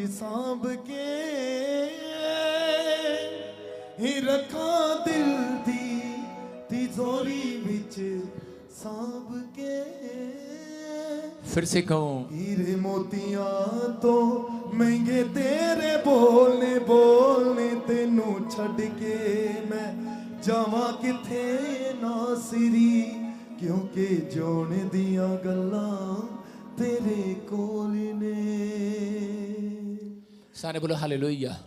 सांभ के ही रखा दिल दी तिजोरी विच सांभ के। फिर से कहूं, हीरे मोतियां तो महंगे तेरे बोलने बोलने, तेनू छड़ के मैं जावा किथे नासिरी, क्योंकि जोन दिया गल्लां तेरे कोल ने। सारे बोलो हालेलुया।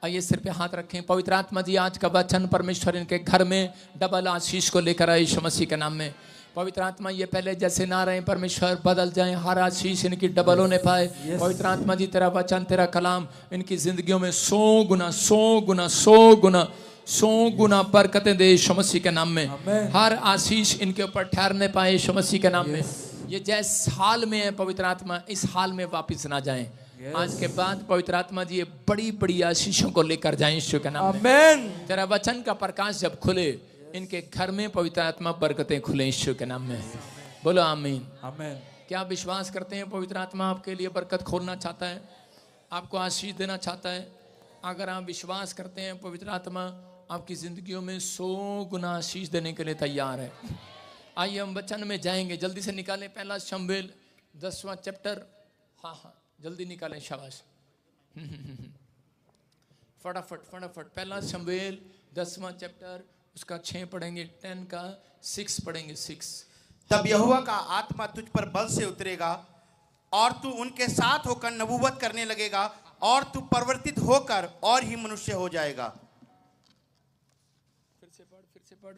आइए सिर पे हाथ रखें। पवित्र आत्मा जी आज का वचन परमेश्वर इनके घर में डबल आशीष को लेकर आए यीशु मसीह के नाम में। पवित्र आत्मा ये पहले जैसे ना रहे परमेश्वर, बदल जाएं, हर आशीष इनकी डबल होने पाए। पवित्र आत्मा जी तेरा वचन तेरा कलाम इनकी जिंदगियों में 100 गुना 100 गुना 100 गुना 100 गुना बरकतें दे यीशु मसीह के नाम में। हर आशीष इनके ऊपर ठहरने पाए यीशु मसीह के नाम में। ये जिस हाल में है पवित्र आत्मा, इस हाल में वापस ना जाएं। आज के बाद पवित्र आत्मा जी ये बड़ी बड़ी आशीषों को लेकर जाएं यीशु के नाम में। तेरा वचन का प्रकाश जब खुले, इनके घर में पवित्र आत्मा बरकतें खुले यीशु के नाम में। बोलो आमीन। आमीन। क्या आप विश्वास करते हैं पवित्र आत्मा आपके लिए बरकत खोलना चाहता है, आपको आशीष देना चाहता है? अगर आप विश्वास करते हैं पवित्र आत्मा आपकी जिंदगियों में 100 गुना आशीष देने के लिए तैयार है। आइए हम वचन में जाएंगे, जल्दी से निकालें पहला शमूएल 10वां चैप्टर। हाँ जल्दी निकालें, शाबाश। फटाफट फटाफट। पहला शमूएल 10वां चैप्टर, उसका 6 पढ़ेंगे, 10 का 6 पढ़ेंगे, 6। तब यहोवा का आत्मा तुझ पर बल से उतरेगा और तू उनके साथ होकर नबूवत करने लगेगा और तू परिवर्तित होकर और ही मनुष्य हो जाएगा। फिर से पढ़।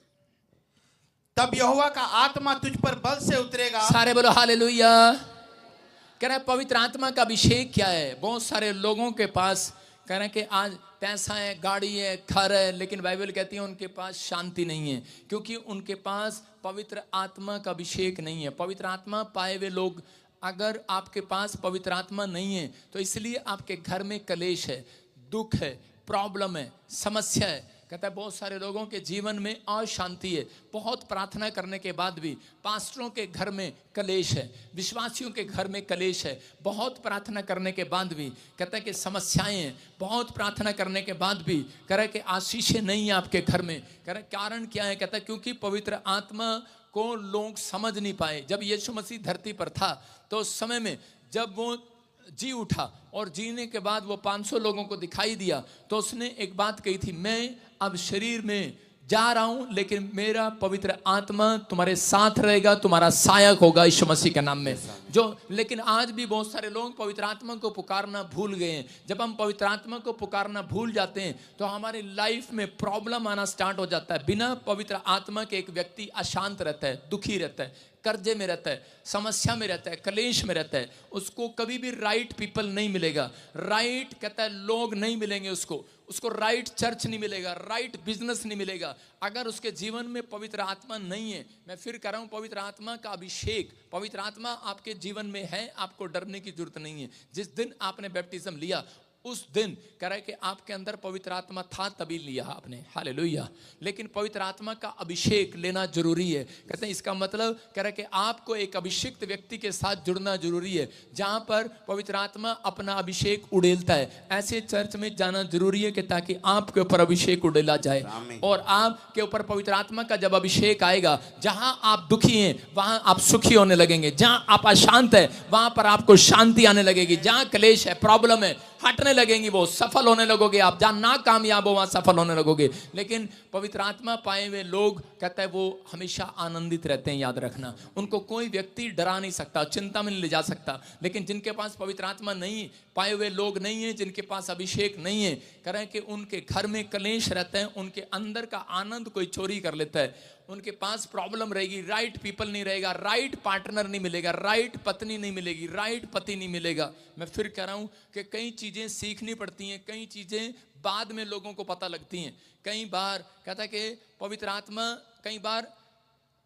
तब यहोवा का आत्मा तुझ पर बल से उतरेगा। सारे बोलो हालेलुया। कह रहे पवित्र आत्मा का अभिषेक क्या है? बहुत सारे लोगों के पास कह रहे हैं कि आज पैसा है, गाड़ी है, घर है, लेकिन बाइबल कहती है उनके पास शांति नहीं है, क्योंकि उनके पास पवित्र आत्मा का अभिषेक नहीं है। पवित्र आत्मा पाए हुए लोग, अगर आपके पास पवित्र आत्मा नहीं है तो इसलिए आपके घर में कलेश है, दुख है, प्रॉब्लम है, समस्या है। कहता है बहुत सारे लोगों के जीवन में अशांति है, बहुत प्रार्थना करने के बाद भी। पास्टरों के घर में कलेश है, विश्वासियों के घर में कलेश है, बहुत प्रार्थना करने के बाद भी। कहता है कि समस्याएं हैं, बहुत प्रार्थना करने के बाद भी। कह रहा है कि आशीषें नहीं है आपके घर में। कह रहा है कारण क्या है? कहता है क्योंकि पवित्र आत्मा को लोग समझ नहीं पाए। जब यीशु मसीह धरती पर था तो उस समय में जब वो जी उठा और जीने के बाद वो 500 लोगों को दिखाई दिया तो उसने एक बात कही थी, मैं अब शरीर में जा रहा हूं लेकिन मेरा पवित्र आत्मा तुम्हारे साथ रहेगा, तुम्हारा सहायक होगा यीशु मसीह के नाम में। जो लेकिन आज भी बहुत सारे लोग पवित्र आत्मा को पुकारना भूल गए हैं। जब हम पवित्र आत्मा को पुकारना भूल जाते हैं तो हमारी लाइफ में प्रॉब्लम आना स्टार्ट हो जाता है। बिना पवित्र आत्मा के एक व्यक्ति अशांत रहता है, दुखी रहता है, कर्जे में रहता है, समस्या में रहता है, कलेश में रहता है। उसको कभी भी राइट पीपल नहीं मिलेगा, राइट कहता है लोग नहीं मिलेंगे उसको राइट चर्च नहीं मिलेगा, राइट बिजनेस नहीं मिलेगा, अगर उसके जीवन में पवित्र आत्मा नहीं है। मैं फिर कह रहा हूं, पवित्र आत्मा का अभिषेक, पवित्र आत्मा आपके जीवन में है, आपको डरने की जरूरत नहीं है। जिस दिन आपने बैप्टिज्म लिया उस दिन कह रहा है कि आपके अंदर पवित्र आत्मा था, तभी लिया आपने, हालेलुया। लेकिन पवित्र आत्मा का अभिषेक लेना जरूरी है। कहते हैं इसका मतलब कह रहा है कि आपको एक अभिषिक्त व्यक्ति के साथ जुड़ना जरूरी है, जहां पर पवित्र आत्मा अपना अभिषेक उड़ेलता है। ऐसे चर्च में जाना जरूरी है कि ताकि आपके ऊपर अभिषेक उड़ेला जाए और आपके ऊपर पवित्र आत्मा का जब अभिषेक आएगा, जहां आप दुखी हैं वहां आप सुखी होने लगेंगे, जहां आप अशांत है वहां पर आपको शांति आने लगेगी, जहां क्लेश है, प्रॉब्लम है, हटने लगेंगी, वो सफल होने लगोगे आप। जहां ना कामयाब हो वहां सफल होने लगोगे। लेकिन पवित्र आत्मा पाए हुए लोग कहता है वो हमेशा आनंदित रहते हैं। याद रखना, उनको कोई व्यक्ति डरा नहीं सकता, चिंता में नहीं ले जा सकता। लेकिन जिनके पास पवित्र आत्मा नहीं पाए हुए लोग नहीं है, जिनके पास अभिषेक नहीं है, कह रहे हैं कि उनके घर में कलेश रहता है, उनके अंदर का आनंद कोई चोरी कर लेता है, उनके पास प्रॉब्लम रहेगी, राइट पीपल नहीं रहेगा, राइट पार्टनर नहीं मिलेगा, राइट पत्नी नहीं मिलेगी, राइट पति नहीं मिलेगा। मैं फिर कह रहा हूं कि कई चीजें सीखनी पड़ती हैं, कई चीजें बाद में लोगों को पता लगती हैं। कई बार कहता है कि पवित्र आत्मा कई बार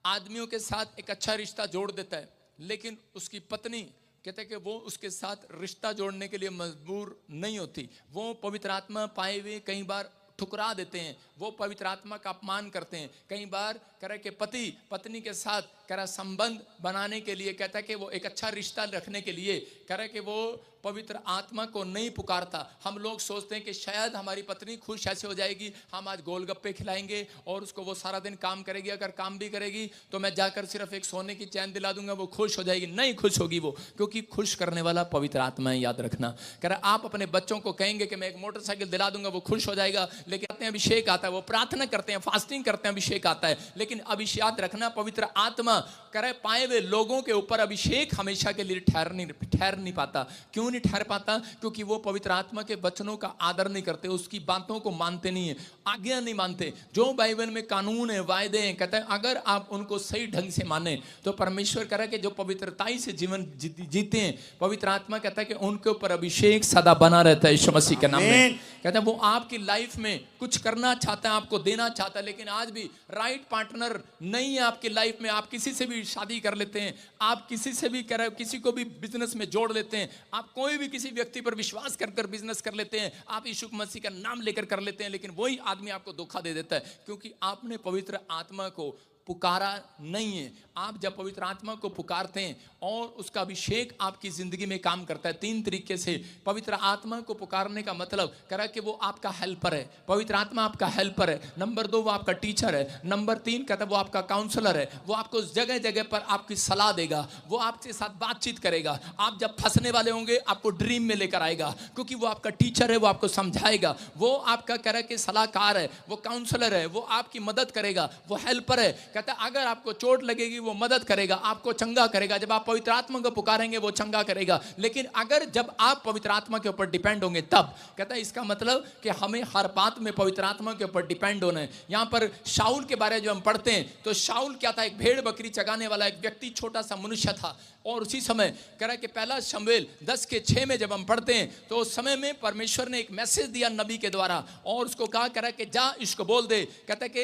आदमियों के साथ एक अच्छा रिश्ता जोड़ देता है, लेकिन उसकी पत्नी कहते हैं कि वो उसके साथ रिश्ता जोड़ने के लिए मजबूर नहीं होती। वो पवित्र आत्मा पाए हुए कई बार ठुकरा देते हैं, वो पवित्र आत्मा का अपमान करते हैं। कई बार कह रहा है कि पति पत्नी के साथ कह रहा संबंध बनाने के लिए, कहता है कि वो एक अच्छा रिश्ता रखने के लिए कह रहा है कि वो पवित्र आत्मा को नहीं पुकारता। हम लोग सोचते हैं कि शायद हमारी पत्नी खुश ऐसे हो जाएगी, हम आज गोलगप्पे खिलाएंगे और उसको वो सारा दिन काम करेगी, अगर काम भी करेगी तो मैं जाकर सिर्फ एक सोने की चैन दिला दूंगा, वो खुश हो जाएगी। नहीं खुश होगी वो, क्योंकि खुश करने वाला पवित्र आत्मा है, याद रखना। कह रहा आप अपने बच्चों को कहेंगे कि मैं एक मोटरसाइकिल दिला दूंगा, वो खुश हो जाएगा, लेकिन अभिषेक आता है, वो प्रार्थना करते हैं, फास्टिंग करते हैं, अभिषेक आता है, लेकिन अभिषेक याद रखना पवित्र आत्मा कह रहे पाए हुए लोगों के ऊपर अभिषेक हमेशा के लिए ठहर नहीं पाता। क्यों नहीं ठहर पाता? क्योंकि वो पवित्र आत्मा के वचनों का आदर नहीं करते, उसकी बातों को मानते नहीं है, आज्ञा नहीं मानते। जो बाइबल में कानून है, वायदे हैं, कहता है अगर आप उनको सही ढंग से माने तो परमेश्वर कह रहा है कि जो पवित्रताई से जीवन जीते हैं, पवित्र आत्मा कहता है कि उनके ऊपर अभिषेक सदा बना रहता है यीशु मसीह के नाम में। कहता है वो आपकी लाइफ में कुछ करना चाहता है, आपको देना चाहता है, लेकिन आज भी राइट पार्टनर नहीं है आपकी लाइफ में। आप किसी से भी शादी कर लेते हैं, आप किसी से भी किसी को भी बिजनेस में जोड़ लेते हैं, आप कोई भी किसी व्यक्ति पर विश्वास कर बिजनेस कर लेते हैं, आप यीशु मसीह का नाम लेकर कर लेते हैं, लेकिन वही आदमी आपको धोखा दे देता है, क्योंकि आपने पवित्र आत्मा को पुकारा नहीं है। आप जब पवित्र आत्मा को पुकारते हैं और उसका अभिषेक आपकी जिंदगी में काम करता है, 3 तरीके से पवित्र आत्मा को पुकारने का मतलब करा कि वो आपका हेल्पर है, पवित्र आत्मा आपका हेल्पर है। नंबर 2 वो आपका टीचर है। नंबर 3 कहता है वो आपका काउंसलर है, वो आपको जगह जगह पर आपकी सलाह देगा, वो आपके साथ बातचीत करेगा। आप जब फंसने वाले होंगे आपको ड्रीम में लेकर आएगा, क्योंकि वो आपका टीचर है, वो आपको समझाएगा, वो आपका कह रहा है कि सलाहकार है, वो काउंसलर है, वो आपकी मदद करेगा, वो हेल्पर है। कहता है अगर आपको चोट लगेगी वो मदद करेगा, आपको चंगा करेगा। जब आप पवित्र आत्मा को पुकारेंगे वो चंगा करेगा। लेकिन अगर जब आप पवित्र आत्मा के ऊपर डिपेंड होंगे तब, कहता है इसका मतलब कि हमें हर बात में पवित्र आत्मा के ऊपर डिपेंड होना है। यहां पर शाऊल के बारे में जब हम पढ़ते हैं तो शाऊल क्या था? एक भेड़ बकरी चगाने वाला एक व्यक्ति, छोटा सा मनुष्य था। और उसी समय कह रहा है कि पहला शमूएल 10:6 में जब हम पढ़ते हैं तो उस समय में परमेश्वर ने एक मैसेज दिया नबी के द्वारा और उसको कहा, कह रहा है कि जा इसको बोल दे। कहता है कि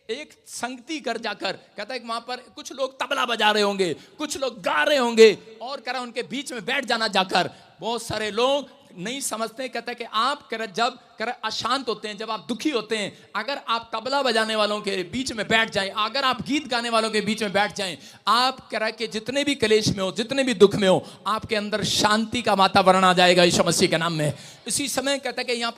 एक संगति घर जाकर, कहता है कि वहां पर कुछ लोग तबला बजा रहे होंगे, कुछ लोग गा रहे होंगे, और कह रहा उनके बीच में बैठ जाना जाकर। बहुत सारे लोग नहीं समझते, कहता है कि आप जब अशांत होते हैं, जब आप दुखी होते हैं, अगर आप तबला बजाने वालों के बीच में बैठ जाएं, अगर आप गीत गाने वालों के बीच में बैठ जाएं, आप कह रहा है कि जितने भी क्लेश में हो, जितने भी दुख में हो, आपके अंदर शांति का वातावरण आ जाएगा यीशु मसीह के नाम में। इसी समय कहता है कि यहाँ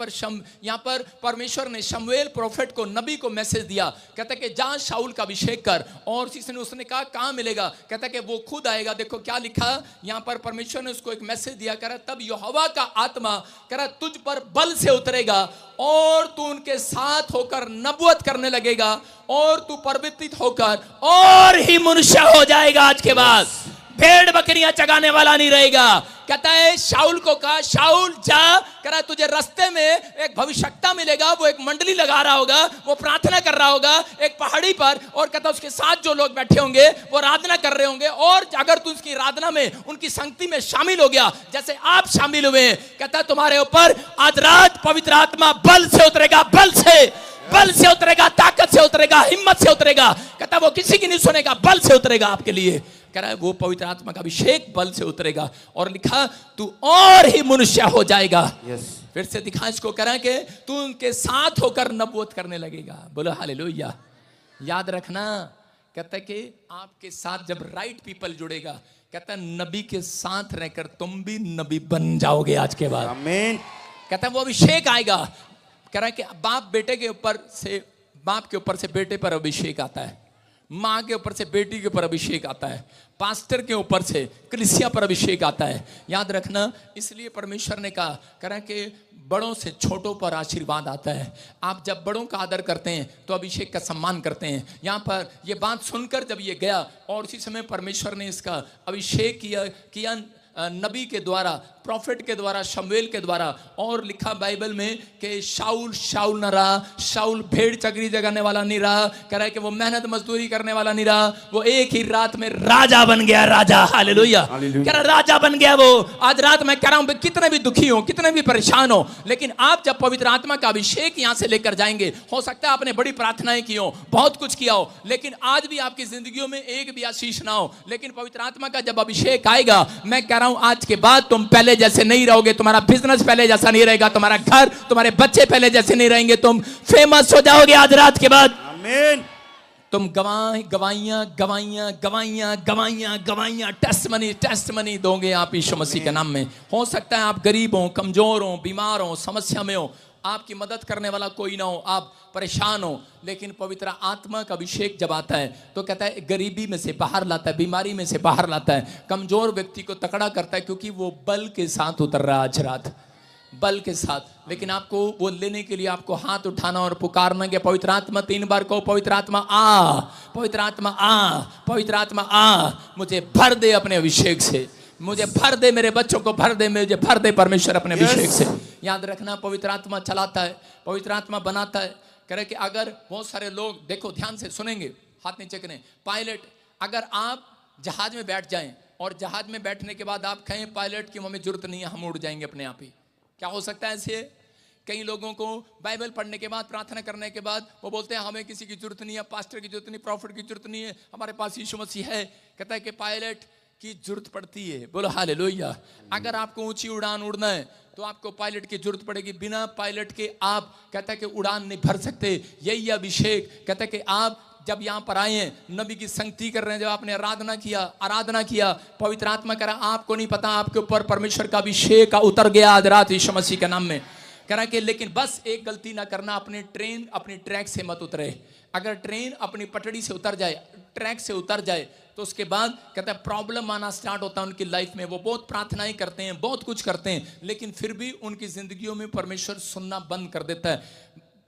पर परमेश्वर ने शमूएल प्रोफेट को, नबी को मैसेज दिया। कहता है कि जा शाऊल का अभिषेक कर। और उसने कहा कहाँ मिलेगा? कहता है कि वो खुद आएगा। देखो क्या लिखा यहाँ पर, परमेश्वर ने उसको एक मैसेज दिया, कह रहा तब यहोवा का आत्मा कह रहा तुझ पर बल से उतरेगा और तू उनके साथ होकर नबूवत करने लगेगा और तू परिवर्तित होकर और ही मनुष्य हो जाएगा। आज के बाद भेड़ बकरियां चगाने वाला नहीं रहेगा। कहता है शाऊल को कहा, शाऊल जा, कह रहा तुझे रास्ते में एक भविष्यवक्ता मिलेगा, वो एक मंडली लगा रहा होगा, वो प्रार्थना कर रहा होगा एक पहाड़ी पर, और कहता उसके साथ जो लोग बैठे होंगे वो आराधना कर रहे होंगे, और अगर तू उसकी आराधना में, उनकी संगति में शामिल हो गया जैसे आप शामिल हुए, कहता तुम्हारे ऊपर आज रात पवित्र आत्मा बल से उतरेगा, बल से उतरेगा, ताकत से उतरेगा, हिम्मत से उतरेगा। कहता वो किसी की नहीं सुनेगा, बल से उतरेगा आपके लिए। कह रहा है वो पवित्र आत्मा का अभिषेक बल से उतरेगा। और लिखा तू और ही मनुष्य हो जाएगा। फिर से दिखा इसको, कह रहा है कि तू उनके साथ होकर नबूवत करने लगेगा। बोलो हालेलुया। याद रखना, कहता है कि आपके साथ जब राइट पीपल जुड़ेगा, कहता है नबी के साथ रहकर तुम भी नबी बन जाओगे आज के बाद। आमीन। कहता है वो अभिषेक आएगा। कह रहा है कि बाप के ऊपर से बेटे पर अभिषेक आता है, माँ के ऊपर से बेटी के ऊपर अभिषेक आता है, पास्टर के ऊपर से कलीसिया पर अभिषेक आता है। याद रखना, इसलिए परमेश्वर ने कहा, कह रहा है कि बड़ों से छोटों पर आशीर्वाद आता है। आप जब बड़ों का आदर करते हैं तो अभिषेक का सम्मान करते हैं। यहाँ पर ये बात सुनकर जब ये गया और उसी समय परमेश्वर ने इसका अभिषेक किया नबी के द्वारा, प्रॉफिट के द्वारा, शमूएल के द्वारा। और लिखा बाइबल में कि शाऊल न रहा, शाऊल भेड़ चगरी जगाने वाला नहीं रहा, कह रहा है कि वो मेहनत मजदूरी करने वाला नहीं रहा, वो एक ही रात में राजा बन गया। राजा, हालेलुया। कह रहा राजा बन गया वो। आज रात मैं कह रहा हूं कितने भी दुखी हो, कितने भी परेशान हो, लेकिन आप जब पवित्र आत्मा का अभिषेक यहां से लेकर जाएंगे, हो सकता है आपने बड़ी प्रार्थनाएं की हो, बहुत कुछ किया हो, लेकिन आज भी आपकी जिंदगियों में एक भी आशीष ना हो, लेकिन पवित्र आत्मा का जब अभिषेक आएगा, मैं कह रहा हूं आज के बाद तुम पहले जैसे नहीं रहोगे, तुम्हारा बिजनेस पहले जैसा नहीं रहेगा, तुम्हारा घर, तुम्हारे बच्चे पहले जैसे नहीं रहेंगे, तुम फेमस हो जाओगे आज रात के बाद। आमीन। तुम गवाइयां टेस्टमनी दोगे आप यीशु मसीह के नाम में। हो सकता है आप गरीब हो, कमजोर हो, बीमार हो, समस्या में हो, आपकी मदद करने वाला कोई ना हो, आप परेशान हो, लेकिन पवित्र आत्मा का अभिषेक जब आता है तो कहता है गरीबी में से बाहर लाता है, बीमारी में से बाहर लाता है, कमजोर व्यक्ति को तकड़ा करता है, क्योंकि वो बल के साथ उतर रहा है आज रात, बल के साथ। लेकिन आपको वो लेने के लिए आपको हाथ उठाना और पुकारना कि पवित्र आत्मा, 3 बार कहो पवित्र आत्मा आ, पवित्र आत्मा आ, पवित्र आत्मा आ, मुझे भर दे अपने अभिषेक से, मुझे भर दे, मेरे बच्चों को भर दे, मुझे भर दे परमेश्वर अपने अभिषेक से। याद रखना, पवित्र आत्मा चलाता है, पवित्र आत्मा बनाता है। कह रहे कि अगर बहुत सारे लोग, देखो ध्यान से सुनेंगे, हाथ नीचे करें, पायलट, अगर आप जहाज में बैठ जाएं और जहाज में बैठने के बाद आप कहें पायलट की हमें जरूरत नहीं है, हम उड़ जाएंगे अपने आप ही, क्या हो सकता है ऐसे? कई लोगों को बाइबल पढ़ने के बाद, प्रार्थना करने के बाद वो बोलते हैं हमें किसी की जरूरत नहीं है, पास्टर की जरूरत नहीं, प्रॉफिट की जरूरत नहीं है, हमारे पास यीशु मसीह है। कहता है कि पायलट की जरूरत पड़ती है, बोलो हालेलुया। अगर आपको ऊंची उड़ान उड़ना है तो आपको पायलट की जरूरत पड़ेगी, बिना पायलट के आप, कहता है कि उड़ान नहीं भर सकते। यही अभिषेक, कहता है कि आप जब यहाँ पर आए हैं, नबी की संगति कर रहे हैं, जब आपने आराधना किया, पवित्र आत्मा कह रहा आपको नहीं पता आपके ऊपर परमेश्वर का अभिषेक उतर गया आज रात यीशु मसीह के नाम में। कह रहा कि लेकिन बस एक गलती ना करना, अपनी ट्रेन अपनी ट्रैक से मत उतरे। अगर ट्रेन अपनी पटड़ी से उतर जाए, ट्रैक से उतर जाए, तो उसके बाद कहता है प्रॉब्लम आना स्टार्ट होता है उनकी लाइफ में। वो बहुत प्रार्थनाएं करते हैं, बहुत कुछ करते हैं, लेकिन फिर भी उनकी जिंदगियों में परमेश्वर सुनना बंद कर देता है।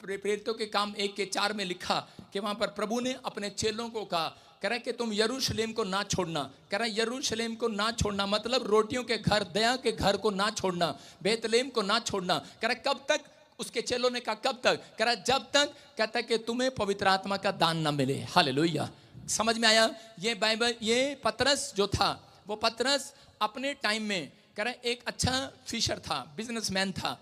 प्रेरितों के काम 1:4 में लिखा कि वहां पर प्रभु ने अपने चेलों को कहा, कह रहा है कि तुम यरूशलेम को ना छोड़ना। कह रहा है यरूशलेम को ना छोड़ना मतलब रोटियों के घर, दया के घर को ना छोड़ना, बेतलेहम को ना छोड़ना। कह रहा है कब तक? उसके चेलों ने कहा कब तक? कह रहा है जब तक, कहता है कि तुम्हें पवित्र आत्मा का दान ना मिले। हालेलुया। समझ में आया? ये बाइबल, ये पतरस जो था, वो पतरस अपने टाइम में, कह रहा है एक अच्छा फिशर था, बिजनेसमैन था,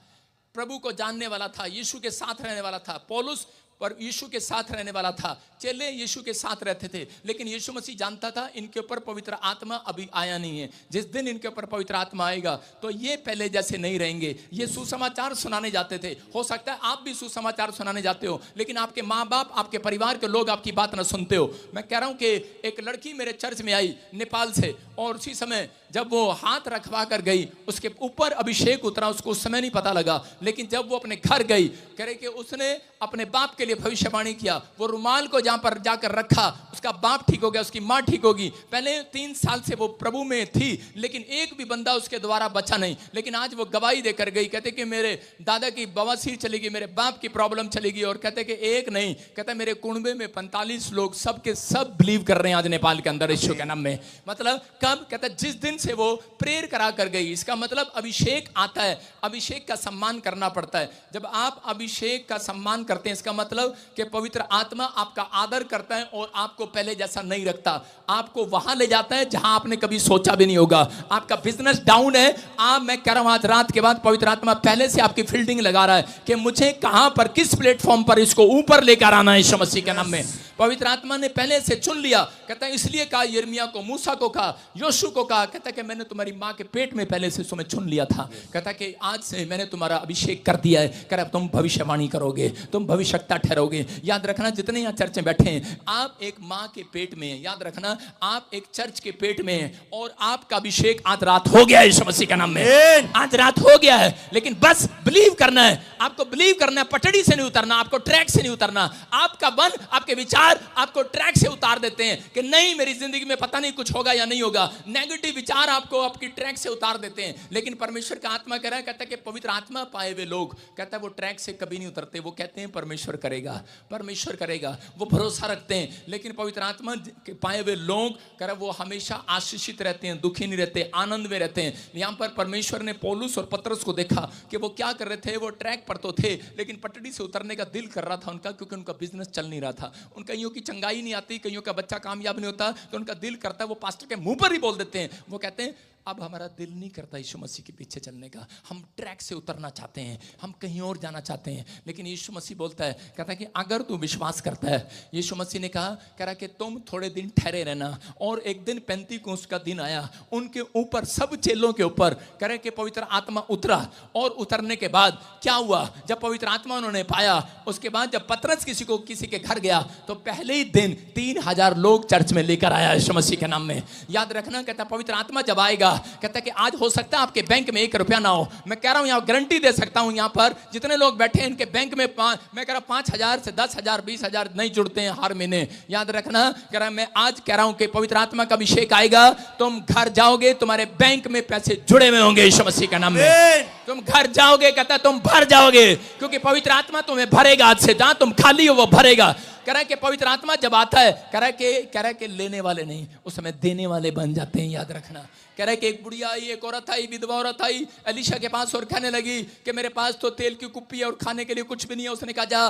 प्रभु को जानने वाला था, यीशु के साथ रहने वाला था। पौलुस पर यीशु के साथ रहने वाला था, चेले यीशु के साथ रहते थे, लेकिन यीशु मसीह जानता था इनके ऊपर पवित्र आत्मा अभी आया नहीं है। जिस दिन इनके ऊपर पवित्र आत्मा आएगा तो ये पहले जैसे नहीं रहेंगे। ये सुसमाचार सुनाने जाते थे। हो सकता है आप भी सुसमाचार सुनाने जाते हो, लेकिन आपके माँ बाप, आपके परिवार के लोग आपकी बात ना सुनते हो। मैं कह रहा हूँ कि एक लड़की मेरे चर्च में आई नेपाल से, और उसी समय जब वो हाथ रखवा कर गई, उसके ऊपर अभिषेक उतरा, उसको उस समय नहीं पता लगा, लेकिन जब वो अपने घर गई, कह रहे कि उसने अपने बाप के लिए भविष्यवाणी किया। वो रुमाल को जहां पर जाकर रखा, उसका बाप ठीक हो गया, उसकी माँ ठीक होगी। पहले 3 साल से वो प्रभु में थी, लेकिन एक भी बंदा उसके द्वारा बचा नहीं, लेकिन आज वो गवाही देकर गई। कहते कि मेरे दादा की बवासीर चलेगी, मेरे बाप की प्रॉब्लम चलेगी, और कहते कि एक नहीं, कहते मेरे कुंबे में 45 लोग सब के सब बिलीव कर रहे हैं आज नेपाल के अंदर यीशु के नाम में। मतलब कब? कहता जिस दिन से वो प्रेयर करा कर गई। इसका मतलब अभिषेक आता है, अभिषेक का सम्मान करना पड़ता है। जब आप अभिषेक का सम्मान करते हैं, इसका मतलब कि पवित्र आत्मा आपका आदर करता है और आपको पहले जैसा नहीं रखता, आपको वहां ले जाता है जहां आपने कभी सोचा भी नहीं होगा। आपका बिजनेस डाउन है, मैं कह रहा हूं आज रात के बाद पवित्र आत्मा पहले से आपकी फील्डिंग लगा रहा है कि मुझे कहां पर, किस प्लेटफॉर्म पर इसको ऊपर लेकर आना है यीशु मसीह के नाम में। पवित्र आत्मा ने पहले से चुन लिया। कहता है इसलिए कहा यिर्मयाह को, मूसा को कहा, योशू को कहा, कहता है कि मैंने तुम्हारी माँ के पेट में पहले से तुम्हें चुन लिया था। कहता है कि आज से मैंने तुम्हारा अभिषेक कर दिया है। कह रहा तुम भविष्यवाणी करोगे, तुम भविष्यवक्ता ठहरोगे। याद रखना जितने यहाँ चर्च में बैठे हैं, आप एक माँ के पेट में हैं। याद रखना आप एक चर्च के पेट में हैं, और आपका अभिषेक आज रात हो गया है यीशु मसीह के नाम में। आज रात हो गया है, लेकिन बस बिलीव करना है। आपको बिलीव करना है, पटड़ी से नहीं उतरना, आपको ट्रैक से नहीं उतरना। आपका मन, आपके विचार आपको ट्रैक से उतार देते हैं कि नहीं मेरी जिंदगी में पता नहीं कुछ होगा या नहीं होगा। नेगेटिव विचार आपको आपकी ट्रैक से उतार देते हैं। लेकिन परमेश्वर का आत्मा कह रहा है, कहता है कि पवित्र आत्मा पाए हुए लोग, कहता है वो ट्रैक से कभी नहीं उतरते। वो कहते हैं परमेश्वर करेगा, परमेश्वर करेगा, वो भरोसा रखते हैं। लेकिन पवित्र आत्मा के पाए हुए लोग, कह रहा है वो हमेशा आशीषित रहते हैं, दुखी नहीं रहते, आनंद में रहते हैं। यहाँ पर परमेश्वर ने पौलुस और पतरस को देखा कि वो क्या कर रहे थे। वो ट्रैक पर तो थे, लेकिन पटड़ी से उतरने का दिल कर रहा था उनका, क्योंकि उनका बिजनेस चल नहीं रहा था। उन कईयों की चंगाई नहीं आती, कईयों का बच्चा कामयाब नहीं होता, तो उनका दिल करता है वो पास्टर के मुंह पर ही बोल देते हैं। वो कहते हैं अब हमारा दिल नहीं करता यीशु मसीह के पीछे चलने का, हम ट्रैक से उतरना चाहते हैं, हम कहीं और जाना चाहते हैं। लेकिन यीशु मसीह बोलता है, कहता है कि अगर तू विश्वास करता है, यीशु मसीह ने कहा, कह रहा कि तुम थोड़े दिन ठहरे रहना। और एक दिन पेंतीकोस्त का दिन आया, उनके ऊपर सब चेलों के ऊपर कह रहे कि पवित्र आत्मा उतरा। और उतरने के बाद क्या हुआ, जब पवित्र आत्मा उन्होंने पाया, उसके बाद जब पतरस किसी के घर गया तो पहले ही दिन 3000 लोग चर्च में लेकर आया यीशु मसीह के नाम में। याद रखना, कहता पवित्र आत्मा जब आएगा, कहता कि आज हो सकता है आपके बैंक में 1 रुपया ना हो। मैं कह रहा हूं, यहां गारंटी दे सकता हूं, यहां पर जितने लोग बैठे हैं इनके बैंक में मैं कह रहा 5000 से 10,000 20,000 नहीं जुड़ते हैं हर महीने। याद रखना, कह रहा मैं आज कह रहा हूं कि पवित्र आत्मा का अभिषेक आएगा, तुम घर जाओगे, तुम्हारे बैंक में पैसे जुड़े हुए होंगे यीशु मसीह के नाम में। तुम घर जाओगे, कहता तुम भर जाओगे, क्योंकि पवित्र आत्मा तुम्हें भरेगा। आज से जहां तुम खाली हो वो भरेगा। कह रहा है कि पवित्र आत्मा जब आता है, कह रहा है कि लेने वाले नहीं, उस समय देने वाले बन जाते हैं। याद रखना, कह रहा है कि एक बुढ़िया आई, एक औरत आई, विधवा औरत आई एलीशा के पास और कहने लगी कि मेरे पास तो तेल की कुप्पी है और खाने के लिए कुछ भी नहीं है। उसने कहा जा,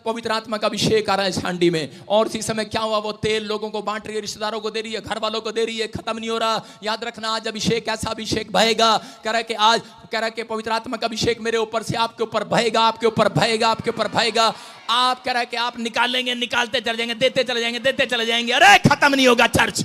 पवित्र आत्मा का अभिषेक आ रहा है इस हांडी में। और इसी समय क्या हुआ, वो तेल लोगों को बांट रही है, रिश्तेदारों को दे रही है, घर वालों को दे रही है, खत्म नहीं हो रहा। याद रखना, आज अभिषेक, ऐसा अभिषेक बहेगा। कह रहा है कि आज, कह रहा है कि पवित्र आत्मा का अभिषेक मेरे ऊपर से आपके ऊपर बहेगा, आपके ऊपर बहेगा, आपके ऊपर बहेगा। आप, कह रहा है कि आप निकालेंगे, निकालते चले जाएंगे, देते चले जाएंगे, देते चले जाएंगे। अरे खत्म नहीं होगा चर्च,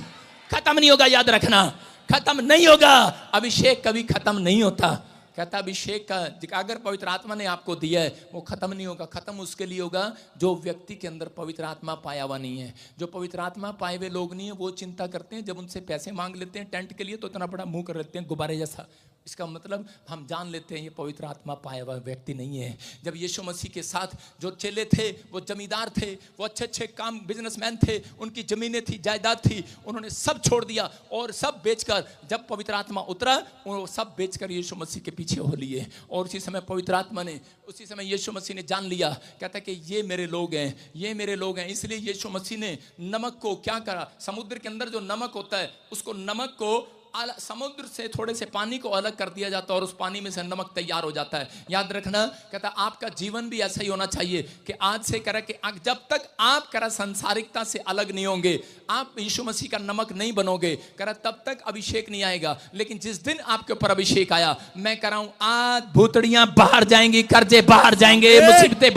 खत्म नहीं होगा। याद रखना, खत्म नहीं होगा। अभिषेक कभी खत्म नहीं होता। कहता अभिषेक का अगर पवित्र आत्मा ने आपको दिया है, वो खत्म नहीं होगा। खत्म उसके लिए होगा जो व्यक्ति के अंदर पवित्र आत्मा पाया हुआ नहीं है। जो पवित्र आत्मा पाए हुए लोग नहीं है, वो चिंता करते हैं, जब उनसे पैसे मांग लेते हैं टेंट के लिए तो इतना बड़ा मुंह कर लेते हैं गुब्बारे जैसा। इसका मतलब हम जान लेते हैं ये पवित्र आत्मा पाया हुआ व्यक्ति नहीं है। जब यीशु मसीह के साथ जो चेले थे, वो जमींदार थे, वो अच्छे अच्छे काम बिजनेसमैन थे, उनकी जमीनें थी, जायदाद थी, उन्होंने सब छोड़ दिया और सब बेचकर, जब पवित्र आत्मा उतरा, वो सब बेचकर यीशु मसीह के पीछे हो लिए। और उसी समय पवित्र आत्मा ने, उसी समय यीशु मसीह ने जान लिया, कहता कि ये मेरे लोग हैं, ये मेरे लोग हैं। इसलिए यीशु मसीह ने नमक को क्या करा, समुद्र के अंदर जो नमक होता है, उसको नमक को समुद्र से थोड़े से पानी को अलग कर दिया जाता है और उस पानी में से नमक तैयार हो जाता है। याद रखना, कहता आपका जीवन भी ऐसा ही होना चाहिए कि आज से करा कि जब तक आप करा संसारिकता से अलग नहीं होंगे, आप यीशु मसीह का नमक नहीं बनोगे, करा तब तक अभिषेक नहीं आएगा। लेकिन जिस दिन आपके ऊपर अभिषेक आया, मैं कह रहा हूं आज भूतड़ियां बाहर जाएंगी, कर्जे बाहर जाएंगे, मुसीबतें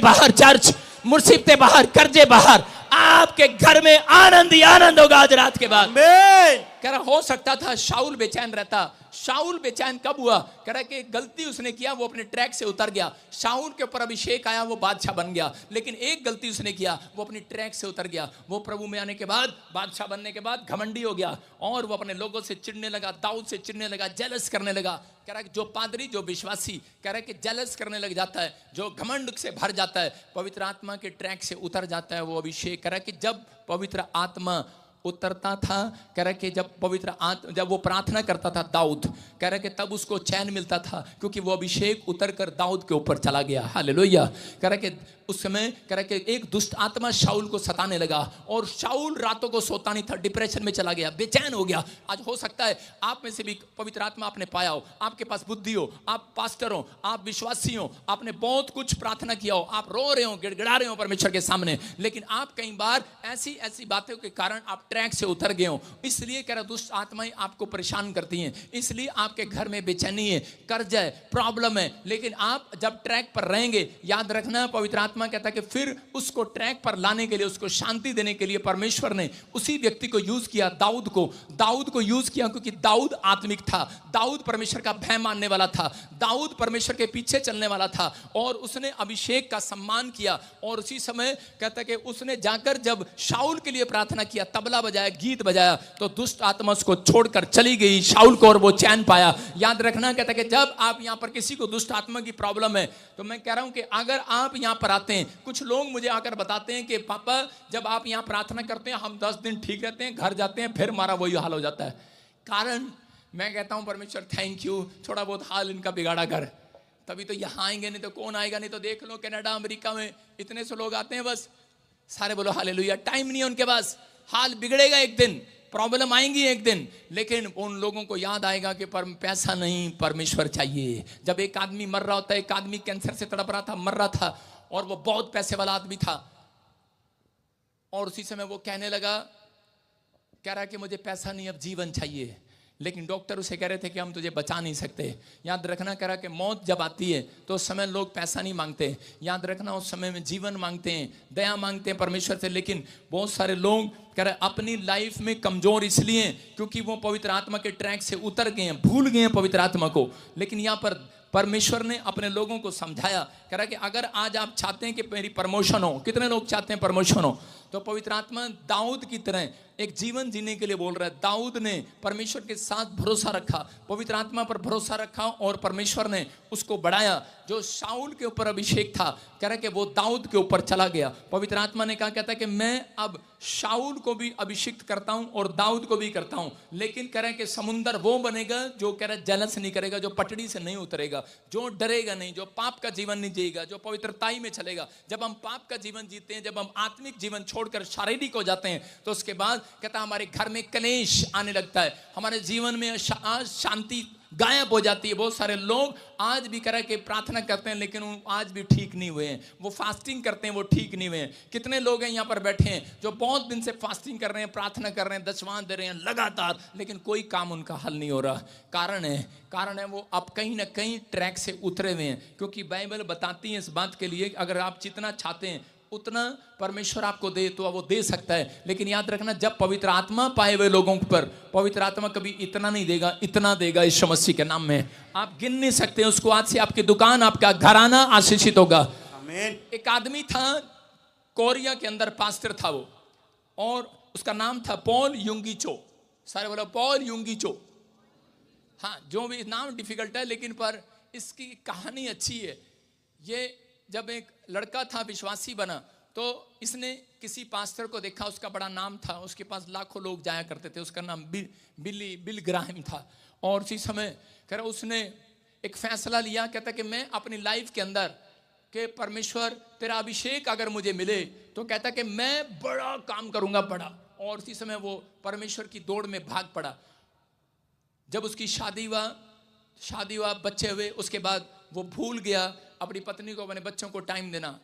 बाहर, चर्च मुसीबतें बाहर, कर्जे बाहर। आपके घर में आनंद ही आनंद होगा आज रात के बाद। कह रहा हो सकता था शाऊल बेचैन रहता। शाऊल बेचैन कब हुआ, कह रहा कि गलती उसने किया, वो अपने ट्रैक से उतर गया। शाऊल के ऊपर अभिषेक आया, वो बादशाह बन गया। लेकिन एक गलती उसने किया, वो अपनी ट्रैक से उतर गया। वो प्रभु में आने के बाद, बादशाह बनने के बाद घमंडी हो गया और वो अपने लोगों से चिढ़ने लगा, दाऊद से चिढ़ने लगा, जेलस करने लगा। कह रहा है जो पादरी, जो विश्वासी, कह रहा है कि जेलस करने लग जाता है, जो घमंड से भर जाता है, पवित्र आत्मा के ट्रैक से उतर जाता है वो अभिषेक। कह रहा है कि जब पवित्र आत्मा उतरता था, कह रहा कि जब वो प्रार्थना करता था दाऊद, कह रहा कि तब उसको चैन मिलता था, क्योंकि वो अभिषेक उतर कर दाऊद के ऊपर चला गया। हालेलुया। कह रहा कि उस समय कह रहा कि एक दुष्ट आत्मा शाऊल को सताने लगा और शाऊल रातों को सोता नहीं था, डिप्रेशन में चला गया, बेचैन हो गया। आज हो सकता है आप में से भी पवित्र आत्मा आपने पाया हो, आपके पास बुद्धि हो, आप पास्टर हो, आप विश्वासी हो, आपने बहुत कुछ प्रार्थना किया हो, आप रो रहे हो, गिड़गिड़ा रहे हो परमेश्वर के सामने, लेकिन आप कई बार ऐसी बातों के कारण आप ट्रैक से उतर गए हो। इसलिए कह रहा दुष्ट आत्माएं आपको परेशान करती हैं, इसलिए आपके घर में बेचैनी है, कर्ज है, प्रॉब्लम है। लेकिन आप जब ट्रैक पर रहेंगे, याद रखना पवित्र आत्मा कहता है कि फिर उसको ट्रैक पर लाने के लिए, उसको शांति देने के लिए परमेश्वर ने उसी व्यक्ति को यूज किया, दाऊद को यूज किया, क्योंकि दाऊद आत्मिक था, दाऊद परमेश्वर का भय मानने वाला था, दाऊद परमेश्वर के पीछे चलने वाला था और उसने अभिषेक का सम्मान किया। और उसी समय कहता है कि उसने जाकर जब शाऊल के लिए प्रार्थना किया, तबला बजाया, गीत बजाया, तो दुष्ट आत्मा उसको छोड़कर चली गई शाऊल को और वो चैन पाया। याद रखना, कहता है कि जब आप यहां पर किसी को दुष्ट आत्मा की प्रॉब्लम है, तो मैं कह रहा हूं कि अगर आप यहां पर आते हैं, कुछ लोग मुझे आकर बताते हैं कि पापा जब आप यहां प्रार्थना करते हैं हम 10 दिन ठीक रहते हैं, घर जाते हैं फिर हमारा वही हाल हो जाता है। कारण मैं कहता हूं परमेश्वर थैंक यू, थोड़ा बहुत हाल इनका बिगाड़ा कर, तभी तो यहां आएंगे, नहीं तो कौन आएगा। नहीं तो देख लो कनाडा अमेरिका में इतने से लोग आते हैं, बस सारे बोलो हालेलुया, टाइम नहीं है उनके पास। हाल बिगड़ेगा एक दिन, प्रॉब्लम आएंगी एक दिन, लेकिन उन लोगों को याद आएगा कि पैसा नहीं, परमेश्वर चाहिए। जब एक आदमी मर रहा होता है, एक आदमी कैंसर से तड़प रहा था, मर रहा था, और वो बहुत पैसे वाला आदमी था, और उसी समय वो कहने लगा, कह रहा कि मुझे पैसा नहीं, अब जीवन चाहिए। लेकिन डॉक्टर उसे कह रहे थे कि हम तुझे बचा नहीं सकते। याद रखना करा कि मौत जब आती है तो उस समय लोग पैसा नहीं मांगते, याद रखना उस समय में जीवन मांगते हैं, दया मांगते हैं परमेश्वर से। लेकिन बहुत सारे लोग कह रहे अपनी लाइफ में कमजोर इसलिए क्योंकि वो पवित्र आत्मा के ट्रैक से उतर गए हैं, भूल गए हैं पवित्र आत्मा को। लेकिन यहाँ पर परमेश्वर ने अपने लोगों को समझाया, कह रहा कि अगर आज आप चाहते हैं कि मेरी प्रमोशन हो, कितने लोग चाहते हैं प्रमोशन हो, तो पवित्र आत्मा दाऊद की तरह एक जीवन जीने के लिए बोल रहा है। दाऊद ने परमेश्वर के साथ भरोसा रखा, पवित्र आत्मा पर भरोसा रखा और परमेश्वर ने उसको बढ़ाया। जो शाऊल के ऊपर अभिषेक था, कह रहा कि वो दाऊद के ऊपर चला गया। पवित्र आत्मा ने कहा, कहता है कि मैं अब शाऊल को भी अभिषिक्त करता हूं और दाऊद को भी करता हूं, लेकिन कह रहे कि समुंदर वो बनेगा जो कह रहा जलस नहीं करेगा, जो पटड़ी से नहीं उतरेगा, जो डरेगा नहीं, जो पाप का जीवन नहीं जिएगा, जो पवित्रताई में चलेगा। जब हम पाप का जीवन जीते हैं, जब हम आत्मिक जीवन छोड़कर शारीरिक हो जाते हैं, तो उसके बाद कहता हमारे घर में कलेश आने लगता है, हमारे जीवन में शांति गायब हो जाती है। बहुत सारे लोग आज भी कह के प्रार्थना करते हैं लेकिन वो आज भी ठीक नहीं हुए हैं, वो फास्टिंग करते हैं वो ठीक नहीं हुए हैं। कितने लोग हैं यहाँ पर बैठे हैं जो बहुत दिन से फास्टिंग कर रहे हैं, प्रार्थना कर रहे हैं, दशवां दे रहे हैं लगातार, लेकिन कोई काम उनका हल नहीं हो रहा। कारण है वो अब कहीं ना कहीं ट्रैक से उतरे हुए हैं, क्योंकि बाइबल बताती है इस बात के लिए अगर आप जितना चाहते हैं उतना परमेश्वर आपको दे तो वो दे सकता है। लेकिन याद रखना, जब पवित्र आत्मा पाए हुए लोगों पर पवित्र आत्मा कभी इतना नहीं देगा, इतना देगा यीशु मसीह के नाम में। आप गिन नहीं सकते उसको। आज से आपकी दुकान, आपका घराना आशीषित होगा। आमीन। एक आदमी था कोरिया के अंदर, पास्टर था वो, और उसका नाम था पॉल युंगीचो। सारे बोलो पॉल युंगीचो। हाँ, जो भी नाम डिफिकल्ट है लेकिन पर इसकी कहानी अच्छी है। ये जब एक लड़का था विश्वासी बना तो इसने किसी पास्टर को देखा, उसका बड़ा नाम था, उसके पास लाखों लोग जाया करते थे, उसका नाम बिल ग्राहम था। और उसी समय कह रहा उसने एक फैसला लिया, कहता कि मैं अपनी लाइफ के अंदर कि परमेश्वर तेरा अभिषेक अगर मुझे मिले तो कहता कि मैं बड़ा काम करूंगा, बड़ा। और उसी समय वो परमेश्वर की दौड़ में भाग पड़ा। जब उसकी शादी हुआ, बच्चे हुए, उसके बाद वो भूल गया अपनी पत्नी को, अपने बच्चों को टाइम देना।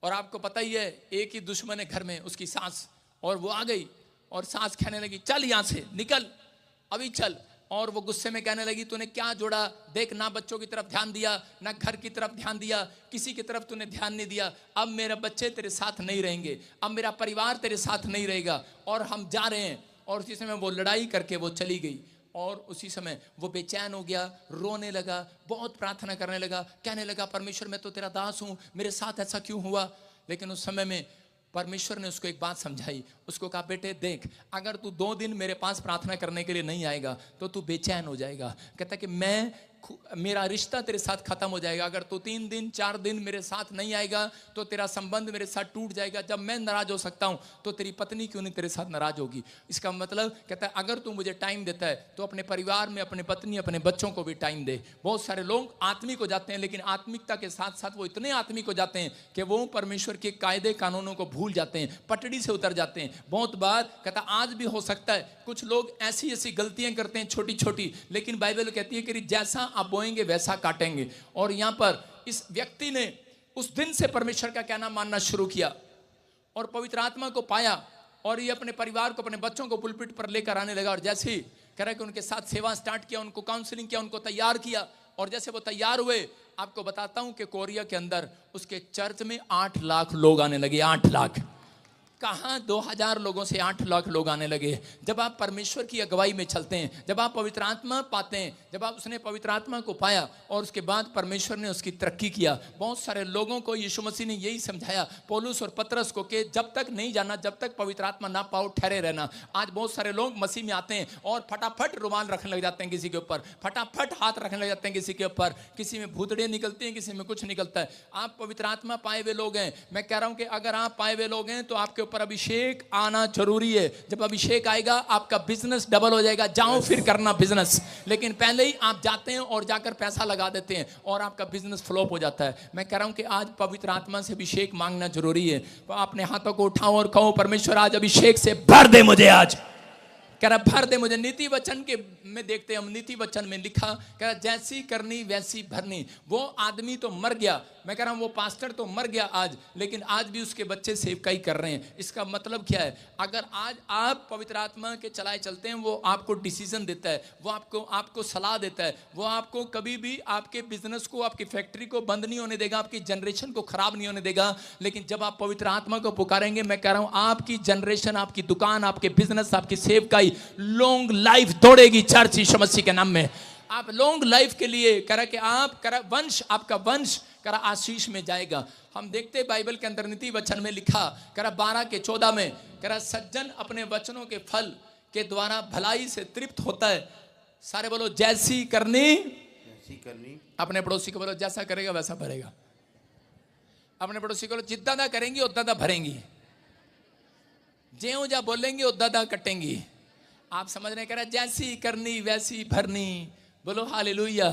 और आपको पता ही है एक ही दुश्मन है घर में, उसकी सास। और वो आ गई और सास कहने लगी चल यहाँ से निकल, अभी चल। और वो गुस्से में कहने लगी तूने क्या जोड़ा, देख ना बच्चों की तरफ ध्यान दिया, ना घर की तरफ ध्यान दिया, किसी की तरफ तूने ध्यान नहीं दिया। अब मेरे बच्चे तेरे साथ नहीं रहेंगे, अब मेरा परिवार तेरे साथ नहीं रहेगा और हम जा रहे हैं। और उसी समय वो लड़ाई करके वो चली गई। और उसी समय वो बेचैन हो गया, रोने लगा, बहुत प्रार्थना करने लगा, कहने लगा परमेश्वर मैं तो तेरा दास हूं, मेरे साथ ऐसा क्यों हुआ। लेकिन उस समय में परमेश्वर ने उसको एक बात समझाई, उसको कहा बेटे देख, अगर तू 2 दिन मेरे पास प्रार्थना करने के लिए नहीं आएगा तो तू बेचैन हो जाएगा। कहता कि मेरा रिश्ता तेरे साथ खत्म हो जाएगा। अगर तू 3 दिन 4 दिन मेरे साथ नहीं आएगा तो तेरा संबंध मेरे साथ टूट जाएगा। जब मैं नाराज हो सकता हूं तो तेरी पत्नी क्यों नहीं तेरे साथ नाराज होगी। इसका मतलब कहता है अगर तू मुझे टाइम देता है तो अपने परिवार में अपने पत्नी अपने बच्चों को भी टाइम दे। बहुत सारे लोग आत्मिक हो जाते हैं लेकिन आत्मिकता के साथ साथ वो इतने आत्मिक हो जाते हैं कि वो परमेश्वर के कायदे कानूनों को भूल जाते हैं, पटड़ी से उतर जाते हैं। बहुत बार कहता आज भी हो सकता है कुछ लोग ऐसी गलतियां करते हैं छोटी छोटी, लेकिन बाइबल कहती है कि जैसा आप बोएंगे वैसा काटेंगे। और यहां पर इस व्यक्ति ने उस दिन से परमेश्वर का कहना मानना शुरू किया और पवित्र आत्मा को पाया और ये अपने परिवार को, अपने बच्चों को पुलपिट पर लेकर आने लगा। और जैसे ही कह रहा है कि उनके साथ सेवा स्टार्ट किया, उनको काउंसलिंग किया, उनको तैयार किया। और जैसे वो तैयार हुए, आपको बताता हूं कि कोरिया के अंदर उसके चर्च में 8 लाख लोग आने लगे। 8 लाख कहाँ 2000 लोगों से 8 लाख लोग आने लगे। जब आप परमेश्वर की अगुवाई में चलते हैं, जब आप पवित्र आत्मा पाते हैं, जब आप उसने पवित्र आत्मा को पाया और उसके बाद परमेश्वर ने उसकी तरक्की किया। बहुत सारे लोगों को यीशु मसीह ने यही समझाया, पौलुस और पतरस को, कि जब तक नहीं जाना, जब तक पवित्र आत्मा ना पाओ ठहरे रहना। आज बहुत सारे लोग मसीह में आते हैं और फटाफट रुमाल रखने लग जाते हैं किसी के ऊपर, फटाफट हाथ रखने लग जाते हैं किसी के ऊपर, किसी में भूतड़े निकलते हैं, किसी में कुछ निकलता है। आप पवित्र आत्मा पाए हुए लोग हैं। मैं कह रहा हूं कि अगर आप पाए हुए लोग हैं तो आपके पर अभिषेक आना जरूरी है। जब अभिषेक आएगा आपका बिजनेस डबल हो जाएगा। जाओ फिर करना बिजनेस, लेकिन पहले ही आप जाते हैं और जाकर पैसा लगा देते हैं और आपका बिजनेस फ्लॉप हो जाता है। मैं कह रहा हूं कि आज पवित्र आत्मा से अभिषेक मांगना जरूरी है। तो अपने हाथों को उठाओ और कहो परमेश्वर आज अभिषेक से भर दे मुझे, आज कह रहा भर दे मुझे। नीति वचन के में देखते हैं हम, नीति वचन में लिखा, कह रहा जैसी करनी वैसी भरनी। वो आदमी तो मर गया, मैं कह रहा हूं वो पास्टर तो मर गया आज, लेकिन आज भी उसके बच्चे सेवकाई कर रहे हैं। इसका मतलब क्या है? अगर आज आप पवित्र आत्मा के चलाए चलते हैं, वो आपको डिसीजन देता है, वो आपको सलाह देता है, वो आपको कभी भी आपके बिजनेस को, आपकी फैक्ट्री को बंद नहीं होने देगा, आपकी जनरेशन को खराब नहीं होने देगा। लेकिन जब आप पवित्र आत्मा को पुकारेंगे, मैं कह रहा हूं आपकी जनरेशन, आपकी दुकान, आपके बिजनेस, आपकी सेवकाई लॉन्ग लाइफ दौड़ेगी चर्च यीशु मसीह के नाम में। आप लॉन्ग लाइफ के लिए करा कि आप करा वंश, आपका वंश करा आशीष में जाएगा। हम देखते बाइबल के अंदर नीति वचन में लिखा, करा 12 के 14 में, करा सज्जन अपने वचनों के फल के द्वारा भलाई से तृप्त होता है। सारे बोलो जैसी करनी। अपने पड़ोसी को बोलो जैसा करेगा वैसा भरेगा। अपने पड़ोसी को बोलो जितना करेंगी उतना भरेंगी, ज्यों जा बोलेंगे उतना कटेंगी। आप समझ रहे? कह रहा जैसी करनी वैसी भरनी। बोलो हालेलुया।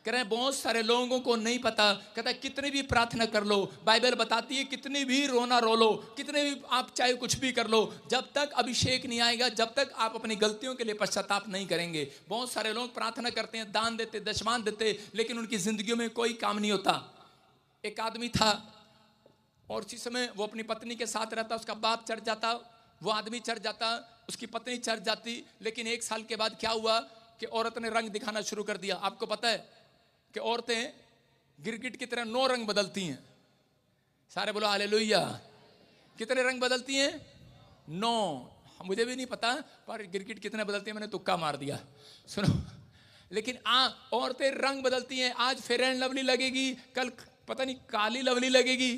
कह रहे बहुत सारे लोगों को नहीं पता, कहता कितनी भी प्रार्थना कर लो, बाइबल बताती है कितनी भी रोना रो लो, कितने भी आप चाहे कुछ भी कर लो, जब तक अभिषेक नहीं आएगा, जब तक आप अपनी गलतियों के लिए पश्चाताप नहीं करेंगे। बहुत सारे लोग प्रार्थना करते हैं, दान देते, दशमान देते, लेकिन उनकी जिंदगियों में कोई काम नहीं होता। एक आदमी था और उसी समय वो अपनी पत्नी के साथ रहता, उसका बाप चढ़ जाता, वो आदमी चढ़ जाता, उसकी पत्नी चढ़ जाती। लेकिन 1 साल के बाद क्या हुआ कि औरत ने रंग दिखाना शुरू कर दिया। आपको पता है कि औरतें गिरगिट की तरह 9 रंग बदलती हैं। सारे बोलो हालेलुया। कितने रंग बदलती हैं? 9। मुझे भी नहीं पता पर गिरगिट कितने बदलती हैं, मैंने तुक्का मार दिया। सुनो, लेकिन औरतें रंग बदलती हैं। आज फेयर एंड लवली लगेगी, कल पता नहीं काली लवली लगेगी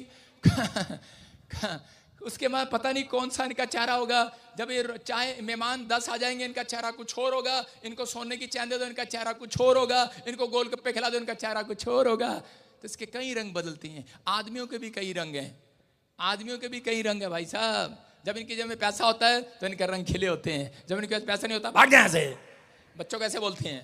उसके बाद पता नहीं कौन सा इनका चेहरा होगा। जब ये चाहे मेहमान 10 आ जाएंगे, इनका चेहरा कुछ और होगा। इनको सोने की चैन दे दो, इनका चेहरा कुछ और होगा। इनको गोलगप्पे खिला दो, इनका चेहरा कुछ और होगा। तो इसके कई रंग बदलती हैं। आदमियों के भी कई रंग हैं, आदमियों के भी कई रंग है भाई साहब। जब इनकी जेब में पैसा होता है तो इनके रंग खिले होते हैं, जब इनके पास पैसा नहीं होता भाग यहाँ से। बच्चों कैसे बोलते हैं,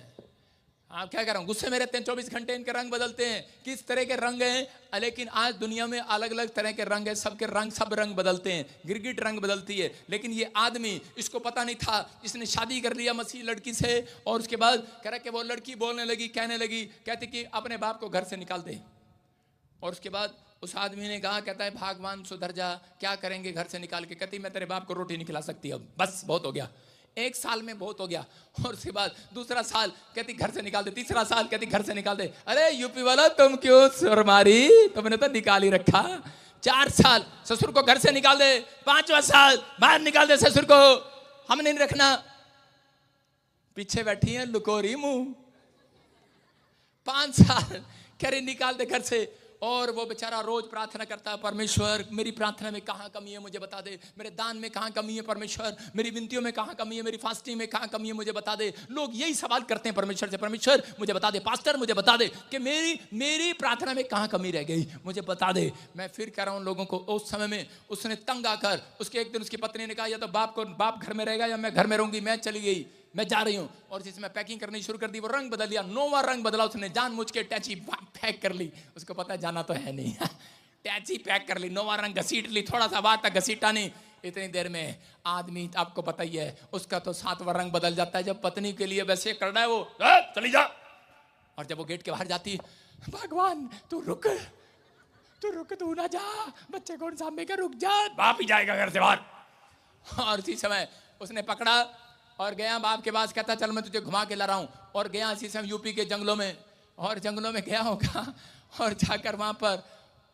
आप क्या कर रहा हूँ, गुस्से में रहते हैं, 24 घंटे इनके रंग बदलते हैं। किस तरह के रंग हैं, लेकिन आज दुनिया में अलग अलग तरह के रंग हैं। सबके रंग, सब रंग बदलते हैं। गिरगिट रंग बदलती है, लेकिन ये आदमी, इसको पता नहीं था, इसने शादी कर लिया मसीह लड़की से। और उसके बाद कह रहा कि वो लड़की बोलने लगी, कहने लगी, कहती कि अपने बाप को घर से निकाल दे। और उसके बाद उस आदमी ने कहा, कहता है भगवान सुधर जा, क्या करेंगे घर से निकाल के। कहती मैं तेरे बाप को रोटी नहीं खिला सकती, अब बस बहुत हो गया। 1 साल में बहुत हो गया। और उसके बाद दूसरा साल कहती घर से निकाल दे, तीसरा साल कहती घर से निकाल दे। अरे यूपी वाला तुम क्यों सुर मारी, तुमने तो निकाल ही रखा। 4 साल ससुर को घर से निकाल दे, 5वां साल बाहर निकाल दे ससुर को, हमने नहीं रखना। पीछे बैठी है लुकोरी मुंह। 5 साल कह रही निकाल दे घर से। और वो बेचारा रोज प्रार्थना करता है, परमेश्वर मेरी प्रार्थना में कहाँ कमी है मुझे बता दे, मेरे दान में कहाँ कमी है परमेश्वर, मेरी विनतियों में कहाँ कमी है, मेरी फास्टिंग में कहाँ कमी है मुझे बता दे। लोग यही सवाल करते हैं परमेश्वर से, परमेश्वर मुझे बता दे, पास्टर मुझे बता दे कि मेरी प्रार्थना में कहाँ कमी रह गई, मुझे बता दे। मैं फिर कह रहा हूँ लोगों को, उस समय में उसने तंग आकर, उसके एक दिन उसकी पत्नी ने कहा या तो बाप घर में रहेगा या मैं घर में रहूंगी, मैं चली गई, मैं जा रही हूं। और जिसमें पैकिंग करनी शुरू कर दी, वो रंग बदल लिया, 9वां रंग बदला उसने, जानबूझ के टैची पैक कर ली। उसको पता है जाना तो है नहीं टैची पैक कर ली, 9वां रंग घसीट ली, थोड़ा सा बात तक घसीटा नहीं। इतनी देर में आदमी, आपको पता ही है, उसका तो 7वां रंग बदल जाता है। जब पत्नी के लिए वैसे कर रहा है वो, चली जा। और जब वो गेट के बाहर जाती, भगवान तू रुक तू ना जा, बच्चे कौन सामने का, रुक जा, बाप ही जाएगा घर से बाहर। और इसी समय उसने पकड़ा और गया बाप के पास, कहता चल मैं तुझे घुमा के ला रहा हूँ। और गया इसी समय यूपी के जंगलों में, और जंगलों में गया होगा और जाकर वहाँ पर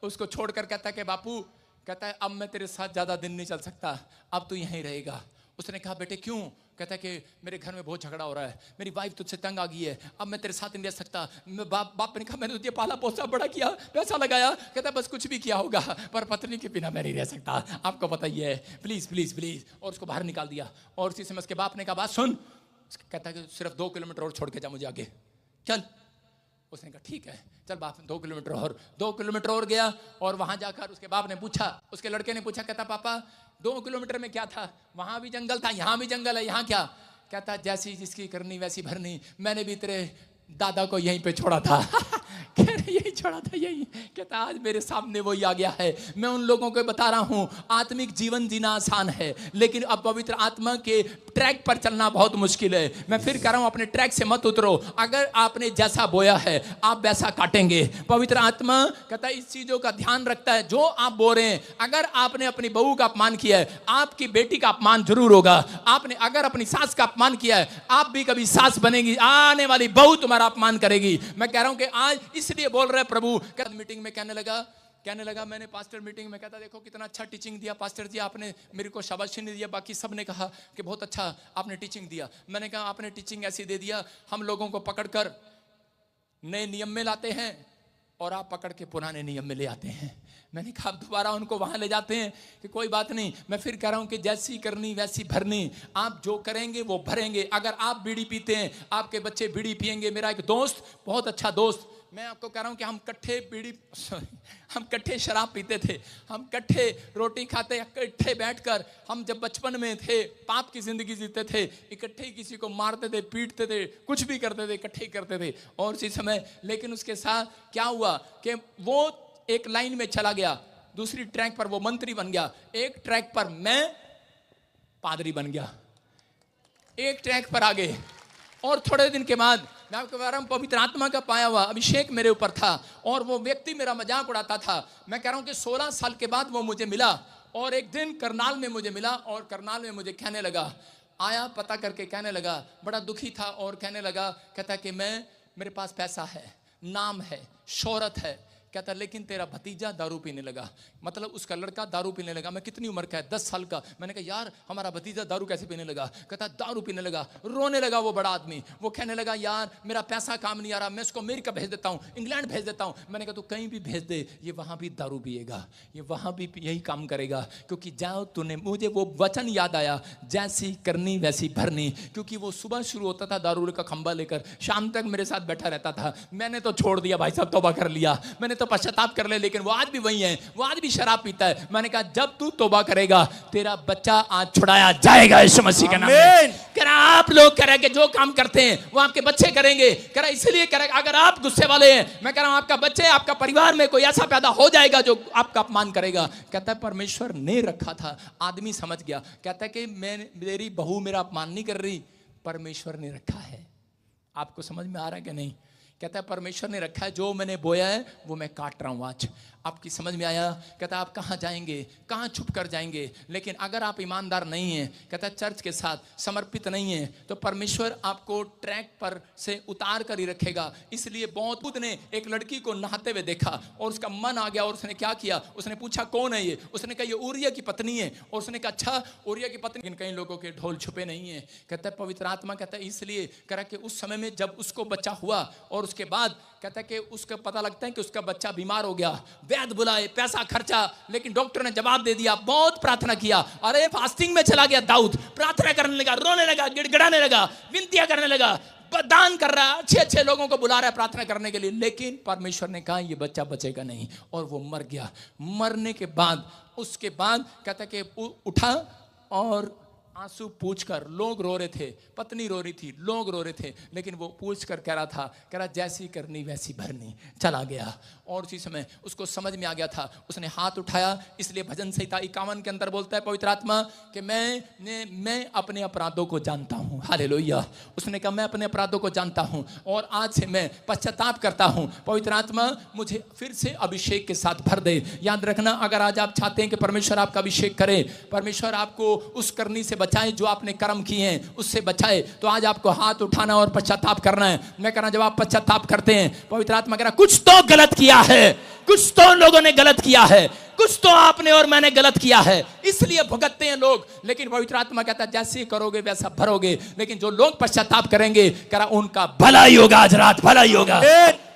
उसको छोड़कर कहता है कि बापू, कहता है अब मैं तेरे साथ ज़्यादा दिन नहीं चल सकता, अब तू यहीं रहेगा। उसने कहा बेटे क्यों, कहता है कि मेरे घर में बहुत झगड़ा हो रहा है, मेरी वाइफ तुझसे तंग आ गई है, अब मैं तेरे साथ नहीं रह सकता। बाप ने कहा मैंने तुझे पाला पोसा बड़ा किया, पैसा लगाया, कहता है बस कुछ भी किया होगा पर पत्नी के बिना मैं नहीं रह सकता, आपको पता ही है, प्लीज प्लीज प्लीज। और उसको बाहर निकाल दिया। और उसी समय उसके बाप ने कहा बात सुन, कहता है कि सिर्फ 2 किलोमीटर और छोड़ के जा मुझे आगे, चल। उसने कहा ठीक है चल बाप, 2 किलोमीटर और गया। और वहां जाकर उसके बाप ने पूछा, उसके लड़के ने पूछा, कहता पापा 2 किलोमीटर में क्या था, वहां भी जंगल था, यहाँ भी जंगल है, यहाँ क्या। कहता जैसी जिसकी करनी वैसी भरनी, मैंने भी तेरे दादा को यहीं पे छोड़ा था यही छोड़ा था यही। कहता आज मेरे सामने वही आ गया है। मैं उन लोगों को बता रहा हूं आत्मिक जीवन जीना आसान है, लेकिन अब पवित्र आत्मा के ट्रैक पर चलना बहुत मुश्किल है। मैं फिर कह रहा हूं अपने ट्रैक से मत उतरो। अगर आपने जैसा बोया है आप वैसा काटेंगे। पवित्र आत्मा कहता है इस चीजों का ध्यान रखता है। जो आप बो रहे हैं, अगर आपने अपनी बहू का अपमान किया है, आपकी बेटी का अपमान जरूर होगा। आपने अगर अपनी सास का अपमान किया है, आप भी कभी सास बनेगी, आने वाली बहू तुम्हारा अपमान करेगी। मैं कह रहा हूं कि आज इसलिए बोल रहे प्रभु। मीटिंग में कहने लगा मैंने पास्टर मीटिंग में कहता देखो कितना अच्छा टीचिंग दिया पास्टर जी, आपने मेरे को शाबाशी नहीं दिया, बाकी सब ने कहा कि बहुत अच्छा आपने टीचिंग दिया। मैंने कहा आपने टीचिंग ऐसी दे दिया, हम लोगों को पकड़कर नए नियम में लाते हैं और आप पकड़ के पुराने नियम में ले आते हैं। मैंने कहा दोबारा उनको वहां ले जाते हैं कि कोई बात नहीं। मैं फिर कह रहा हूं कि जैसी करनी वैसी भरनी। आप जो करेंगे वो भरेंगे। अगर आप बीड़ी पीते हैं, आपके बच्चे बीड़ी पिएंगे। मेरा एक दोस्त, बहुत अच्छा दोस्त, मैं आपको कह रहा हूं कि हम कट्ठे शराब पीते थे, हम कट्ठे रोटी खाते, इकट्ठे बैठकर हम जब बचपन में थे पाप की जिंदगी जीते थे, इकट्ठे ही किसी को मारते थे, पीटते थे, कुछ भी करते थे, इकट्ठे ही करते थे। और उसी समय लेकिन उसके साथ क्या हुआ कि वो एक लाइन में चला गया, दूसरी ट्रैक पर वो मंत्री बन गया, एक ट्रैक पर मैं पादरी बन गया, एक ट्रैक पर आगे। और थोड़े दिन के बाद मैं आपको बता रहा हूं पवित्र आत्मा का पाया हुआ अभिषेक मेरे ऊपर था और वो व्यक्ति मेरा मजाक उड़ाता था। मैं कह रहा हूं कि 16 साल के बाद वो मुझे मिला और एक दिन करनाल में मुझे मिला और करनाल में मुझे कहने लगा, आया पता करके कहने लगा, बड़ा दुखी था और कहने लगा, कहता कि मेरे पास पैसा है, नाम है, शोहरत है, कहता लेकिन तेरा भतीजा दारू पीने लगा। मतलब उसका लड़का दारू पीने लगा। मैं कितनी उम्र का है, 10 साल का। मैंने कहा यार हमारा भतीजा दारू कैसे पीने लगा? कहता दारू पीने लगा। रोने लगा वो बड़ा आदमी। वो कहने लगा यार मेरा पैसा काम नहीं आ रहा, मैं इसको अमेरिका भेज देता हूँ, इंग्लैंड भेज देता हूँ। मैंने कहा तू कहीं भी भेज दे, ये वहाँ भी दारू पिएगा, ये वहाँ भी यही काम करेगा। क्योंकि जाओ तूने, मुझे वो वचन याद आया, जैसी करनी वैसी भरनी। क्योंकि वो सुबह शुरू होता था दारू का खंबा लेकर, शाम तक मेरे साथ बैठा रहता था। मैंने तो छोड़ दिया भाई साहब, तौबा कर लिया, मैंने तो पश्चाताप कर ले, लेकिन वो आज भी वही है, वो आज भी शराब पीता है। मैंने कहा जब तू तौबा करेगा तेरा बच्चा आज छुड़ाया जाएगा यीशु मसीह के नाम में। कह रहा आप लोग कह रहे कि जो काम करते हैं वो आपके बच्चे करेंगे। कह रहा इसलिए कह रहा अगर आप गुस्से वाले हैं, मैं कह रहा हूं आपका बच्चे, आपका परिवार में कोई ऐसा पैदा हो जाएगा जो आपका अपमान करेगा। कहता है परमेश्वर ने रखा था, आदमी समझ गया। कहता है कि मेरी बहू मेरा अपमान नहीं कर रही, परमेश्वर ने रखा है। आपको समझ में आ रहा है कि नहीं? कहता है परमेश्वर ने रखा है, जो मैंने बोया है वो मैं काट रहा हूं आज। आपकी समझ में आया? कहता आप कहाँ जाएंगे, कहाँ छुप कर जाएंगे? लेकिन अगर आप ईमानदार नहीं हैं, कहता चर्च के साथ समर्पित नहीं है, तो परमेश्वर आपको ट्रैक पर से उतार कर ही रखेगा। इसलिए बहुत खुद ने एक लड़की को नहाते हुए देखा और उसका मन आ गया और उसने क्या किया, उसने पूछा कौन है ये? उसने कहा ये ऊरिया की पत्नी है। और उसने कहा अच्छा ऊरिया की पत्नी, लेकिन कई लोगों के ढोल छुपे नहीं है। कहता है पवित्र आत्मा कहता है इसलिए करा कि उस समय में जब उसको बच्चा हुआ और उसके बाद कहता है कि उसका पता लगता है कि उसका बच्चा बीमार हो गया, वैद्य बुलाए, पैसा खर्चा, लेकिन डॉक्टर ने जवाब दे दिया। बहुत प्रार्थना किया, अरे फास्टिंग में चला गया दाऊद, प्रार्थना करने लगा, रोने लगा, गिड़गिड़ाने लगा, विनतियां करने लगा, दान कर रहा है, अच्छे अच्छे लोगों को बुला रहा है प्रार्थना करने के लिए। लेकिन परमेश्वर ने कहा ये बच्चा बचेगा नहीं, और वो मर गया। मरने के बाद उसके बाद कहता कि उठा और आंसू पूछकर, लोग रो रहे थे, पत्नी रो रही थी, लोग रो रहे थे, लेकिन वो पूछकर कह रहा था, कह रहा जैसी करनी वैसी भरनी। चला गया और उसी समय उसको समझ में आ गया था, उसने हाथ उठाया। इसलिए भजन संहिता 51 के अंदर बोलता है पवित्र आत्मा कि मैं अपने अपराधों को जानता हूं। हालेलुया। उसने कहा मैं अपने अपराधों को जानता हूं और आज से मैं पश्चाताप करता हूं। पवित्र आत्मा मुझे फिर से अभिषेक के साथ भर दे। याद रखना, अगर आज आप चाहते हैं कि परमेश्वर आपका अभिषेक करे, परमेश्वर आपको उस करनी से बचाए जो आपने कर्म किए हैं, उससे बचाए, तो आज आपको हाथ उठाना और पश्चाताप करना है। मैं कह रहा जब आप पश्चाताप करते हैं, पवित्र आत्मा कह रहा कुछ तो गलत किया है, कुछ तो लोगों ने गलत किया है, कुछ तो आपने और मैंने गलत किया है, इसलिए भुगतते हैं लोग। लेकिन पवित्र आत्मा कहता है जैसे करोगे वैसा भरोगे। लेकिन जो लोग पश्चाताप करेंगे, कह रहा उनका भला ही होगा, आज रात भला ही होगा।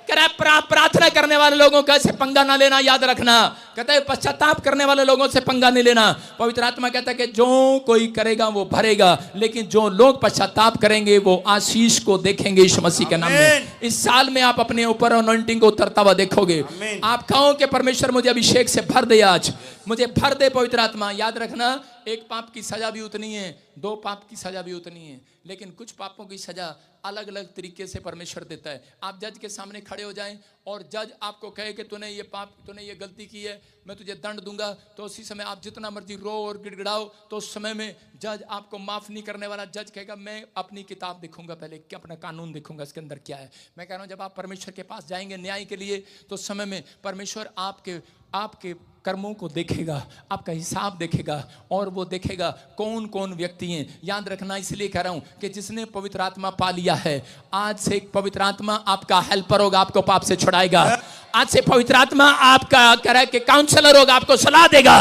कह रहा है प्रार्थना करने वाले लोगों का से पंगा ना लेना, याद रखना। कहता है पश्चाताप करने वाले लोगों से पंगा नहीं लेना। पवित्र आत्मा कहता है कि जो कोई करेगा वो भरेगा, लेकिन जो लोग पश्चाताप करेंगे वो आशीष को देखेंगे यीशु मसीह के नाम में। इस साल में आप अपने ऊपर अनॉइंटिंग को उतरता हुआ देखोगे। आप कहो कि परमेश्वर मुझे अभिषेक से भर दे, आज मुझे भर दे पवित्र आत्मा। याद रखना एक पाप की सजा भी उतनी है, दो पाप की सजा भी उतनी है, लेकिन कुछ पापों की सजा अलग अलग तरीके से परमेश्वर देता है। आप जज के सामने खड़े हो जाएं और जज आपको कहे कि तूने ये पाप, तूने ये गलती की है, मैं तुझे दंड दूंगा, तो उसी समय आप जितना मर्जी रो और गिड़गिड़ाओ, तो उस समय में जज आपको माफ नहीं करने वाला। जज कहेगा मैं अपनी किताब देखूंगा, पहले क्या अपना कानून देखूंगा, इसके अंदर क्या है। मैं कह रहा हूं जब आप परमेश्वर के पास जाएंगे न्याय के लिए, तो उस समय में परमेश्वर आपके कर्मों को देखेगा, आपका हिसाब देखेगा, और वो देखेगा कौन कौन व्यक्ति हैं। याद रखना, इसलिए कह रहा हूं कि जिसने पवित्र आत्मा पा लिया है, आज से पवित्र आत्मा आपका हेल्पर होगा, आपको पाप से छुड़ाएगा। आज से पवित्र आत्मा आपका कह रहा है कि काउंसलर होगा, आपको सलाह देगा,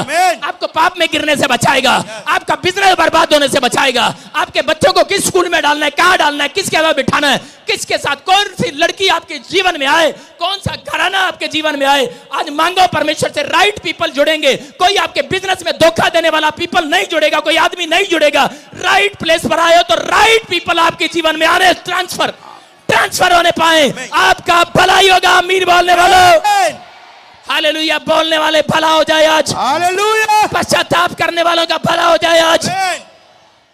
आपको पाप में गिरने से बचाएगा, आपका बिजनेस बर्बाद होने से बचाएगा, आपके बच्चों को किस स्कूल में डालना है, कहां डालना है, किसके साथ बिठाना है, किसके साथ, कौन सी लड़की आपके जीवन में आए, कौन सा घराना आपके जीवन में आए। आज मांगो परमेश्वर से, राइट पीपल जुड़ेंगे। कोई आपके बिजनेस में धोखा देने वाला पीपल नहीं जुड़ेगा, कोई आदमी नहीं जुड़ेगा। राइट प्लेस पर आए हो तो राइट पीपल आपके जीवन में आने, ट्रांसफर होने पाए। आपका भलाई होगा। अमीर बोलने वालों, हालेलुया बोलने वाले भला हो जाए आज। हालेलुया। पश्चाताप करने वालों का भला हो जाए आज।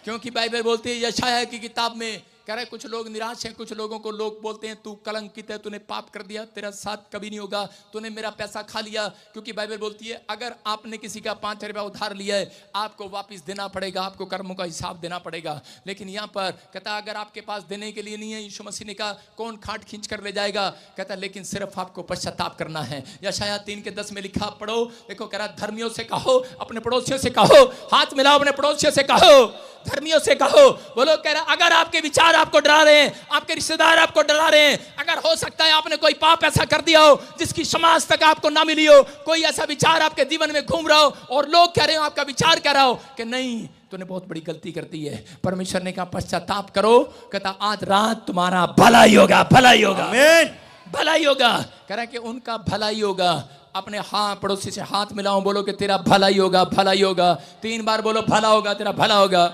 क्योंकि बाइबल बोलती है यशायाह की किताब में, कह रहे कुछ लोग निराश हैं, कुछ लोगों को लोग बोलते हैं तू कलंकित है, तूने पाप कर दिया, तेरा साथ कभी नहीं होगा, तूने मेरा पैसा खा लिया। क्योंकि बाइबल बोलती है अगर आपने किसी का 5 रुपया उधार लिया है, आपको वापस देना पड़ेगा, आपको कर्मों का हिसाब देना पड़ेगा। लेकिन यहाँ पर कहता अगर आपके पास देने के लिए नहीं है, यीशु मसीह ने कहा कौन खाट खींच कर ले जाएगा। कहता लेकिन सिर्फ आपको पश्चाताप करना है। यशायाह 3:10 में लिखा, पढ़ो, देखो कह रहा धर्मियों से कहो, अपने पड़ोसियों से कहो, हाथ मिलाओ अपने पड़ोसियों से कहो, धर्मियों से कहो। बोलो, कह रहा अगर आपके विचार आपको डरा रहे हैं, आपके रिश्तेदार आपको डरा रहे हैं, अगर हो सकता है आपने कोई पाप ऐसा कर दिया हो जिसकी समाज तक आपको ना मिली हो, कोई ऐसा विचार आपके जीवन में घूम रहा हो और लोग कह रहे हो, आपका विचार कह रहा हो कि नहीं तूने बहुत बड़ी गलती कर दी है, परमेश्वर ने कहा पश्चाताप करो। कहता आज रात तुम्हारा भलाई होगा, भलाई होगा, आमीन, भलाई होगा। कह रहा कि उनका भलाई होगा। अपने पड़ोसी से हाथ मिलाओ, बोलो कि तेरा भलाई होगा, भलाई होगा। 3 बार बोलो भला होगा, तेरा भला होगा।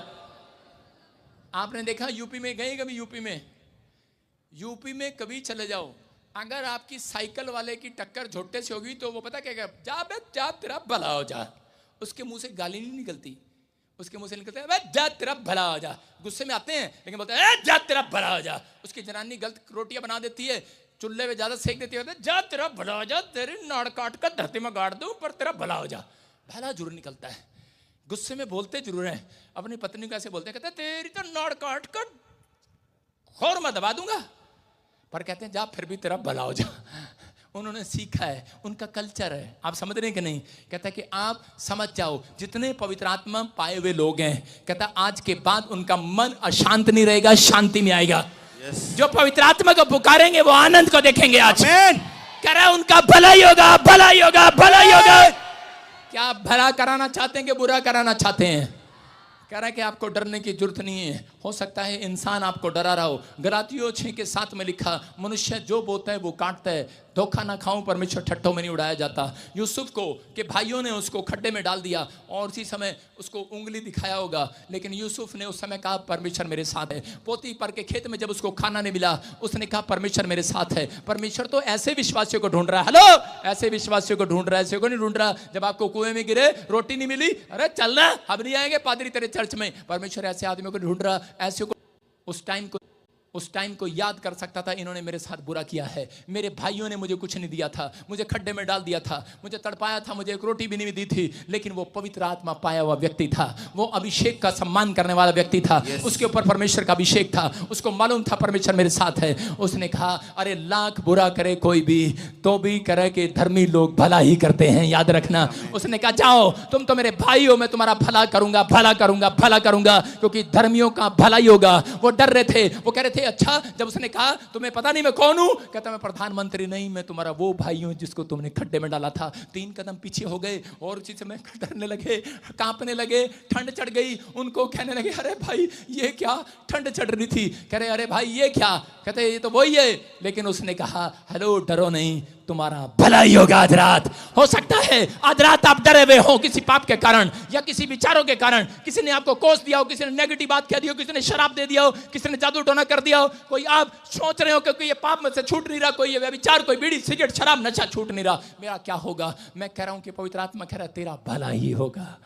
आपने देखा यूपी में गए कभी? यूपी में कभी चले जाओ, अगर आपकी साइकिल वाले की टक्कर झोटे से होगी तो वो पता क्या, जा बे जा तेरा भला हो जा। उसके मुंह से गाली नहीं निकलती, उसके मुंह से निकलता है जा तेरा भला हो जा। गुस्से में आते हैं लेकिन बोलते हैं जा तेरा भला हो जा। उसकी जनानी गलत रोटियां बना देती है, चूल्हे में ज्यादा सेक देती है, जा तेरा भला हो जा, तेरी नाड़ काट कर धरती में गाड़ दूं पर तेरा भला हो जा। भला जरूर निकलता है, गुस्से में बोलते जरूर हैं। अपनी पत्नी को ऐसे बोलते हैं, कहते तेरी तो नाड़ काट कर खोर में दबा दूंगा, पर कहते हैं जा फिर भी तेरा भला हो जा। उन्होंने सीखा है, उनका कल्चर है। आप समझ रहे हैं कि नहीं? कहता है कि आप समझ जाओ जितने पवित्र आत्मा पाए हुए लोग हैं, कहता आज के बाद उनका मन अशांत नहीं रहेगा, शांति में आएगा। जो पवित्र आत्मा को पुकारेंगे वो आनंद को देखेंगे आज। कह रहा है उनका भलाई होगा, भलाई होगा, भलाई होगा। क्या आप भला कराना चाहते हैं कि बुरा कराना चाहते हैं? कह रहा है कि आपको डरने की जरूरत नहीं है। हो सकता है इंसान आपको डरा रहा हो। गलातियों 6:7 में लिखा, मनुष्य जो बोता है वो काटता है, धोखा ना खाऊं, परमेश्वर ठट्ठों में नहीं उड़ाया जाता। यूसुफ को के भाइयों ने उसको खड्डे में डाल दिया और उसी समय उसको उंगली दिखाया होगा, लेकिन यूसुफ ने उस समय कहा परमेश्वर मेरे साथ है। पोतीफर के खेत में जब उसको खाना नहीं मिला, उसने कहा परमेश्वर मेरे साथ है। परमेश्वर तो ऐसे विश्वासियों को ढूंढ रहा है, हेलो, ऐसे विश्वासियों को ढूंढ रहा है, ऐसे को नहीं ढूंढ रहा। जब आपको कुएं में गिरे, रोटी नहीं मिली, अरे चलना हम नहीं आएंगे पादरी तेरे चर्च में। परमेश्वर ऐसे आदमियों को ढूंढ रहा, ऐसे को उस टाइम को याद कर सकता था, इन्होंने मेरे साथ बुरा किया है, मेरे भाइयों ने मुझे कुछ नहीं दिया था, मुझे खड्डे में डाल दिया था, मुझे तड़पाया था, मुझे एक रोटी भी नहीं दी थी, लेकिन वो पवित्र आत्मा पाया हुआ व्यक्ति था, वो अभिषेक का सम्मान करने वाला व्यक्ति था। उसके ऊपर परमेश्वर का अभिषेक था, उसको मालूम था परमेश्वर मेरे साथ है। उसने कहा अरे लाख बुरा करे कोई भी तो भी करे कि धर्मी लोग भला ही करते हैं, याद रखना। उसने कहा जाओ तुम तो मेरे भाई हो, मैं तुम्हारा भला करूंगा, भला करूंगा, भला करूंगा, क्योंकि धर्मियों का भला ही होगा। वो डर रहे थे, वो कह रहे थे अच्छा। जब उसने कहा तुम्हें पता नहीं मैं कौन हूं, कहता मैं प्रधानमंत्री नहीं, मैं तुम्हारा वो भाई हूं जिसको तुमने खड्डे में डाला था। 3 कदम पीछे हो गए और उसी समय डरने लगे, कांपने लगे, ठंड चढ़ गई। उनको कहने लगे अरे भाई ये क्या, ठंड चढ़ रही थी। कह रहे अरे भाई ये क्या, कहते ये तो वही है। लेकिन उसने कहा हेलो डरो नहीं, तुम्हारा भलाई होगा आज रात। हो सकता है आज रात आप डरे हुए हो किसी पाप के कारण या किसी विचारों के कारण, किसी ने आपको कोस दिया हो, किसी ने नेगेटिव बात कह दी हो, किसी ने शराब दे दिया हो, किसी ने जादू टोना कर दिया हो, कोई आप सोच रहे हो कि ये पाप में से छूट नहीं रहा, कोई ये विचार, कोई बीड़ी सिगरेट शराब नशा छूट नहीं रहा, मेरा क्या होगा। मैं कह रहा हूं कि पवित्र आत्मा कह रहा है तेरा भला ही होगा।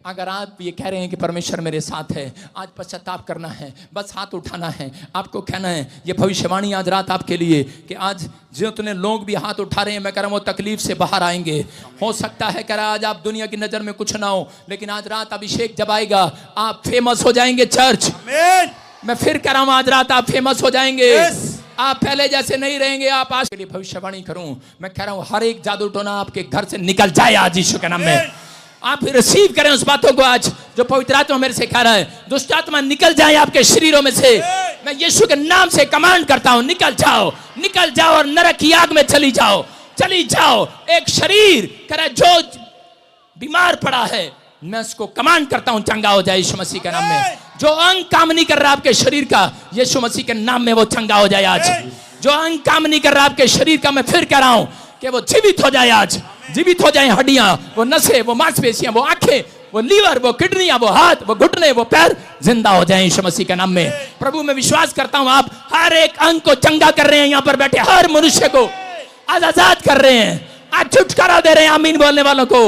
अगर आप ये कह रहे हैं कि परमेश्वर मेरे साथ है, आज पश्चाताप करना है, बस हाथ उठाना है, आपको कहना है ये भविष्यवाणी आज रात आपके लिए कि आज जितने लोग भी हाथ उठा रहे हैं, मैं कह रहा हूँ वो तकलीफ से बाहर आएंगे। हो सकता है कह रहा आज आप दुनिया की नजर में कुछ ना हो, लेकिन आज रात अभिषेक जब आएगा आप फेमस हो जाएंगे। चर्च आमीन। मैं फिर कह रहा हूँ आज रात आप फेमस हो जाएंगे। Yes. आप पहले जैसे नहीं रहेंगे। आप आज के लिए भविष्यवाणी करूं, मैं कह रहा हूं हर एक जादू टोना आपके घर से निकल जाए आज यीशु के नाम में। आप रिसीव करें उस बातों को आज जो पवित्र आत्मा मेरे से कह रहा है। दुष्ट आत्मा निकल जाए आपके शरीरों में से। मैं यीशु के नाम से कमांड करता हूं, निकल जाओ, निकल जाओ और नरक की आग में चली जाओ, चली जाओ। एक शरीर कह रहा है जो बीमार पड़ा है, मैं उसको कमांड करता हूं चंगा हो जाए यीशु मसीह के नाम में। जो अंग काम नहीं कर रहा आपके शरीर का, यीशु मसीह के नाम में वो चंगा हो जाए आज। जो अंग काम नहीं कर रहा आपके शरीर का, मैं फिर कह रहा हूं कि वो जीवित हो जाए आज। जीवित हो जाए हड्डियां, वो नसें, वो मांसपेशियां, वो आंखें, वो लीवर, वो किडनियां, वो हाथ, वो घुटने, वो पैर जिंदा हो जाए यीशु मसीह के नाम में। प्रभु मैं विश्वास करता हूं आप हर एक अंग को चंगा कर रहे हैं। यहाँ पर बैठे हर मनुष्य को आज आजाद कर रहे हैं, आज छुटकारा दे रहे हैं। आमीन बोलने वालों को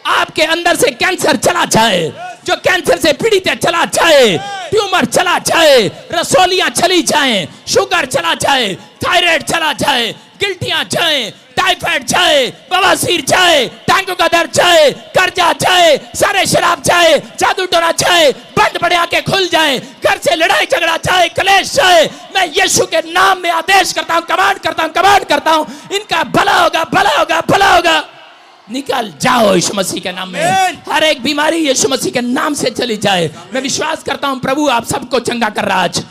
आपके अंदर से कैंसर चला जाए, जो कैंसर से पीड़ित है चला जाए, ट्यूमर चला जाए, रसोलियां चली जाएं, शुगर चला जाए, थायराइड चला जाए, गिल्टियां जाए, टाइफाइड जाए, बवासीर जाए, टांगों का दर्द जाए, कर्जा जाए, सारे शराब जाए, जादू टोना जाए, बंद पड़े आंखें खुल जाए, घर से लड़ाई झगड़ा जाए, कलेश जाए। मैं यीशु के नाम में आदेश करता हूं, कमांड करता हूं, कमांड करता हूं, इनका भला होगा, भला होगा, भला होगा। निकल जाओ यीशु मसीह के नाम में। हर एक बीमारी यीशु मसीह के नाम से चली जाए। मैं विश्वास करता हूं प्रभु आप सबको चंगा कर रहा आज।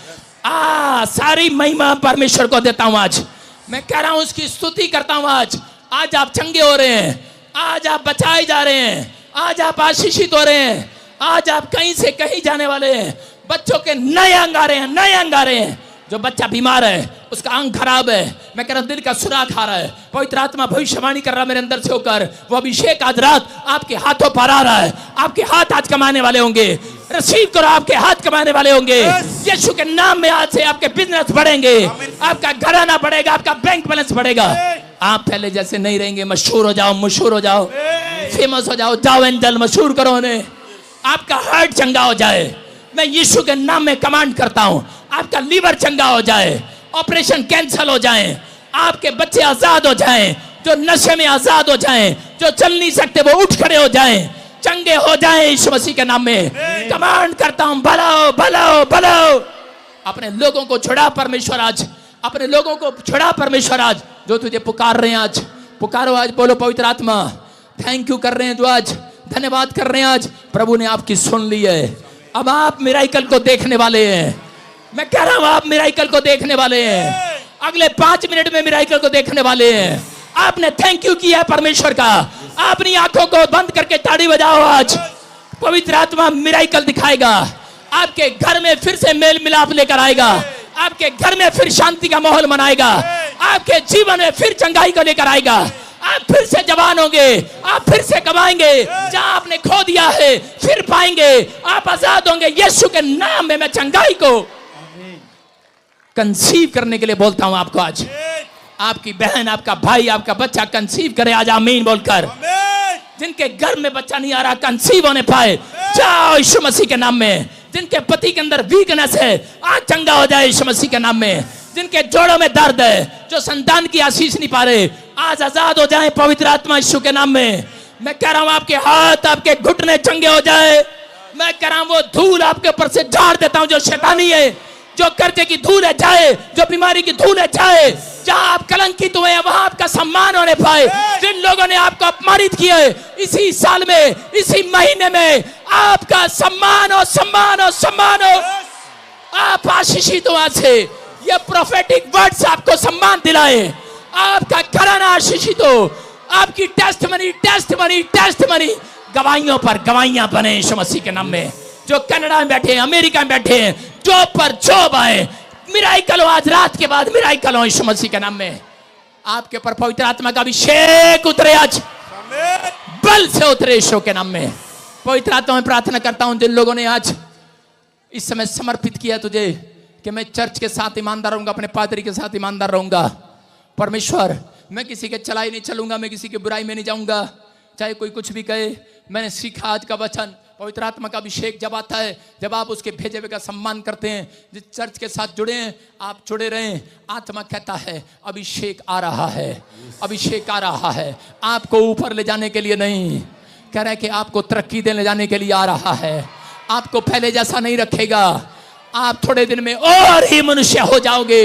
सारी महिमा परमेश्वर को देता हूं आज। मैं कह रहा हूं उसकी स्तुति करता हूं आज। आज आप चंगे हो रहे हैं, आज आप बचाए जा रहे हैं, आज आप आशीषित हो रहे हैं, आज आप कहीं से कहीं जाने वाले हैं। बच्चों के नए अंग आ रहे हैं, नए अंग आ रहे हैं। जो बच्चा बीमार है, उसका अंग खराब है, मैं कह रहा हूं दिल का सुराख आ रहा है, पवित्र आत्मा भविष्यवाणी कर रहा है मेरे अंदर से होकर। वो अभिषेक आज रात आपके हाथों पर आ रहा है। आपके हाथ आज कमाने वाले होंगे। रिसीव करो, आपके हाथ कमाने वाले होंगे। यीशु के नाम में आज से आपके बिजनेस बढ़ेंगे, आपका घराना बढ़ेगा, आपका बैंक बैलेंस बढ़ेगा। आप पहले जैसे नहीं रहेंगे। मशहूर हो जाओ, मशहूर हो जाओ, फेमस हो जाओ, जाओ एंजल मशहूर करो उन्हें। आपका हार्ट चंगा हो जाए। मैं यीशु के नाम में कमांड करता हूं आपका लीवर चंगा हो जाए, ऑपरेशन कैंसिल हो जाए, आपके बच्चे आजाद हो जाएं, जो नशे में आजाद हो जाएं, जो चल नहीं सकते वो उठ खड़े हो जाएं, चंगे हो जाएं यीशु मसीह के नाम में। कमांड करता हूं भला हो, भला हो, भला हो। अपने लोगों को छुड़ा परमेश्वर आज, अपने लोगों को छुड़ा परमेश्वर आज। जो तुझे पुकार रहे हैं आज, पुकारो आज। बोलो पवित्र आत्मा थैंक यू कर रहे हैं, जो आज धन्यवाद कर रहे हैं आज। प्रभु ने आपकी सुन ली है। अब आप मिराकल को देखने वाले हैं। मैं कह रहा हूं आप मिराकल को देखने वाले हैं। अगले 5 मिनट में मिराकल को देखने वाले हैं। आपने थैंक यू किया है परमेश्वर का। अपनी आंखों को बंद करके ताड़ी बजाओ आज। पवित्र आत्मा मिराकल दिखाएगा। आपके घर में फिर से मेल मिलाप लेकर आएगा। आपके घर में फिर शांति का माहौल बनाएगा। आपके जीवन में फिर चंगाई को लेकर आएगा। आप फिर से जवान होंगे, आप फिर से कमाएंगे। जहां आपने खो दिया है फिर पाएंगे। आप आजाद होंगे यीशु के नाम में। मैं चंगाई को कंसीव करने के लिए बोलता हूं आपको आज। आपकी बहन, आपका भाई, आपका बच्चा कंसीव करे आज आमीन बोलकर। जिनके घर में बच्चा नहीं आ रहा कंसीव होने पाए, जाओ यीशु मसीह के नाम में। जिनके पति के अंदर वीकनेस है आज चंगा हो जाए यीशु मसीह के नाम में। जिनके जोड़ों में दर्द है, जो संतान की आशीष नहीं पा रहे, आज आजाद हो जाए पवित्र आत्मा यीशु के नाम में। मैं कह रहा हूं आपके हाथ, आपके घुटने चंगे हो जाए। मैं कह रहा हूं वो धूल आपके ऊपर से झाड़ देता हूं जो शैतानी है, जो कर्जे की धूल है जाए, जो बीमारी की धूल है जाए। जहां आप कलंकित हुए हैं वहां आपका सम्मान होने पाए। जिन लोगों ने आपको अपमानित किया है इसी साल में, इसी महीने में आपका सम्मान हो, सम्मान हो, सम्मान हो। आप आशीषित हो आज से। ये प्रोफेटिक वर्ड्स आपको सम्मान दिलाए। आपका घराना आशीषित हो। आपकी टेस्टमनी, टेस्टमनी, टेस्टमनी गवाहियों पर गवाहियां बने यीशु मसीह के नाम में। जो कनाडा में बैठे हैं, अमेरिका में बैठे हैं, जॉब पर जॉब आए, मिराकल हो आज रात के बाद, मिराकल हो यीशु मसीह के नाम में। आपके पर पवित्र आत्मा का अभिषेक उतरे आज, बल से उतरे यीशु के नाम में। पवित्र आत्मा में प्रार्थना करता हूं जिन लोगों ने आज इस समय समर्पित किया तुझे कि मैं चर्च के साथ ईमानदार रहूंगा, अपने पादरी के साथ ईमानदार रहूंगा। परमेश्वर मैं किसी के चलाई नहीं चलूंगा, मैं किसी की बुराई में नहीं जाऊंगा, चाहे कोई कुछ भी कहे। मैंने सीखा आज का वचन पवित्र आत्मा का अभिषेक जब आता है, जब आप उसके भेजे हुए का सम्मान करते हैं, जिस चर्च के साथ जुड़े हैं आप जुड़े रहें। आत्मा कहता है अभिषेक आ रहा है, अभिषेक आ रहा है, आपको ऊपर ले जाने के लिए नहीं, कह रहा है कि आपको तरक्की देने जाने के लिए आ रहा है। आपको पहले जैसा नहीं रखेगा, आप थोड़े दिन में और ही मनुष्य हो जाओगे।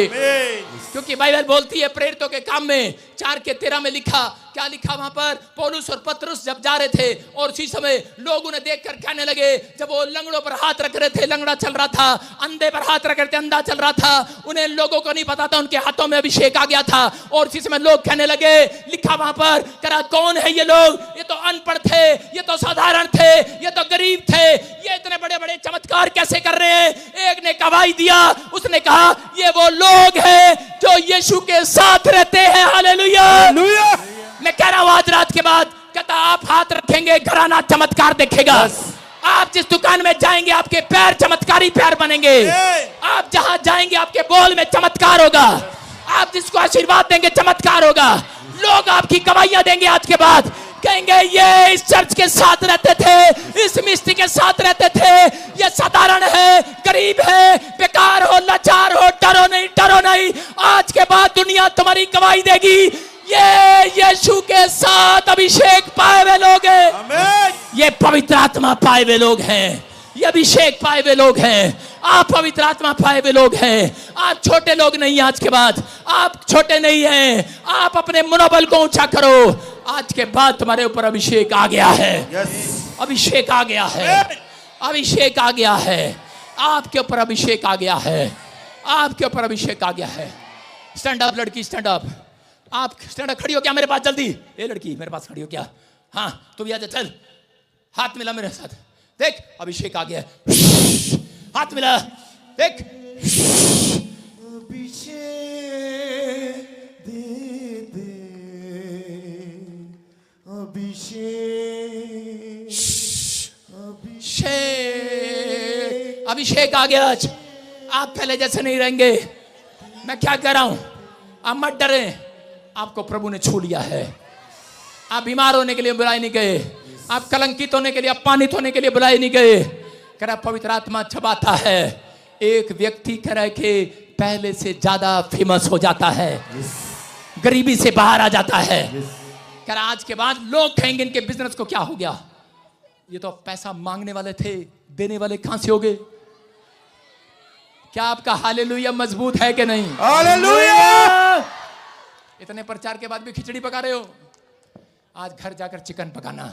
क्योंकि बाइबल बोलती है प्रेरितों के काम में 4:13 में लिखा, क्या लिखा वहां पर, पौलुस और पतरस जब जा रहे थे और उसी समय लोग उन्हें देखकर कहने लगे, जब वो लंगड़ों पर हाथ रख रहे थे लंगड़ा चल रहा था, अंधे पर हाथ रख रहे थे अंधा चल रहा था, उन्हें लोगों को नहीं पता था उनके हाथों में अभिषेक आ गया था। और उसी समय लोग कहने लगे, लिखा वहां पर, करा कौन है ये लोग, ये तो अनपढ़ थे, ये तो साधारण थे, ये तो गरीब थे, ये इतने बड़े बड़े चमत्कार कैसे कर रहे हैं। एक ने गवाही दिया, उसने कहा ये वो लोग हैं जो यीशु के साथ रहते हैं। हालेलुया। मैं कह रहा हूं आज रात के बाद, कहता आप हाथ रखेंगे घराना चमत्कार देखेगा। आप जिस दुकान में जाएंगे आपके पैर चमत्कारी पैर बनेंगे। आप जहां जाएंगे आपके बोल में चमत्कार होगा। आप जिसको आशीर्वाद देंगे चमत्कार होगा। लोग आपकी गवाहियां देंगे आज के बाद, कहेंगे ये इस चर्च के साथ रहते थे, इस मिस्त्री के साथ रहते थे, ये साधारण है, गरीब है, बेकार हो, लाचार हो, डरो नहीं, डरो नहीं। आज के बाद दुनिया तुम्हारी गवाही देगी, ये यीशु के साथ अभिषेक पाए हुए लोग हैं, ये पवित्र आत्मा पाए हुए लोग हैं, ये अभिषेक पाए हुए लोग हैं, आप पवित्र आत्मा पाए हुए लोग हैं। आप छोटे लोग नहीं, आज के बाद आप छोटे नहीं हैं। आप अपने मनोबल को ऊंचा करो। आज के बाद तुम्हारे ऊपर अभिषेक आ गया है, अभिषेक आ गया है, अभिषेक आ गया है, आपके ऊपर अभिषेक आ गया है, आपके ऊपर अभिषेक आ गया है। स्टैंड अप लड़की, स्टैंड अप, आप स्टैंड अप, खड़ी हो क्या मेरे पास जल्दी, ए लड़की मेरे पास खड़ी हो क्या, हाँ तू भी आ जा, चल हाथ मिला मेरे साथ, देख अभिषेक आ गया है, हाथ मिला, देख अभिषेक दे दे, अभिषेक, अभिषेक, अभिषेक आ गया आज। आप पहले जैसे नहीं रहेंगे। मैं क्या कह रहा हूं, आप मत डरें, आपको प्रभु ने छू लिया है। आप बीमार होने के लिए बुलाए नहीं गए, आप कलंकित होने के लिए, अपमानित होने के लिए बुलाए नहीं गए। कह रहा पवित्र आत्मा जब आता है, एक व्यक्ति कह रहा है कि पहले से ज्यादा फेमस हो जाता है, गरीबी से बाहर आ जाता है। कह रहा आज के बाद लोग कहेंगे इनके बिजनेस को क्या हो गया, ये तो पैसा मांगने वाले थे, देने वाले कहां से हो गए। क्या आपका हालेलुया मजबूत है कि नहीं? हालेलुया। इतने प्रचार के बाद भी खिचड़ी पका रहे हो, आज घर जाकर चिकन पकाना।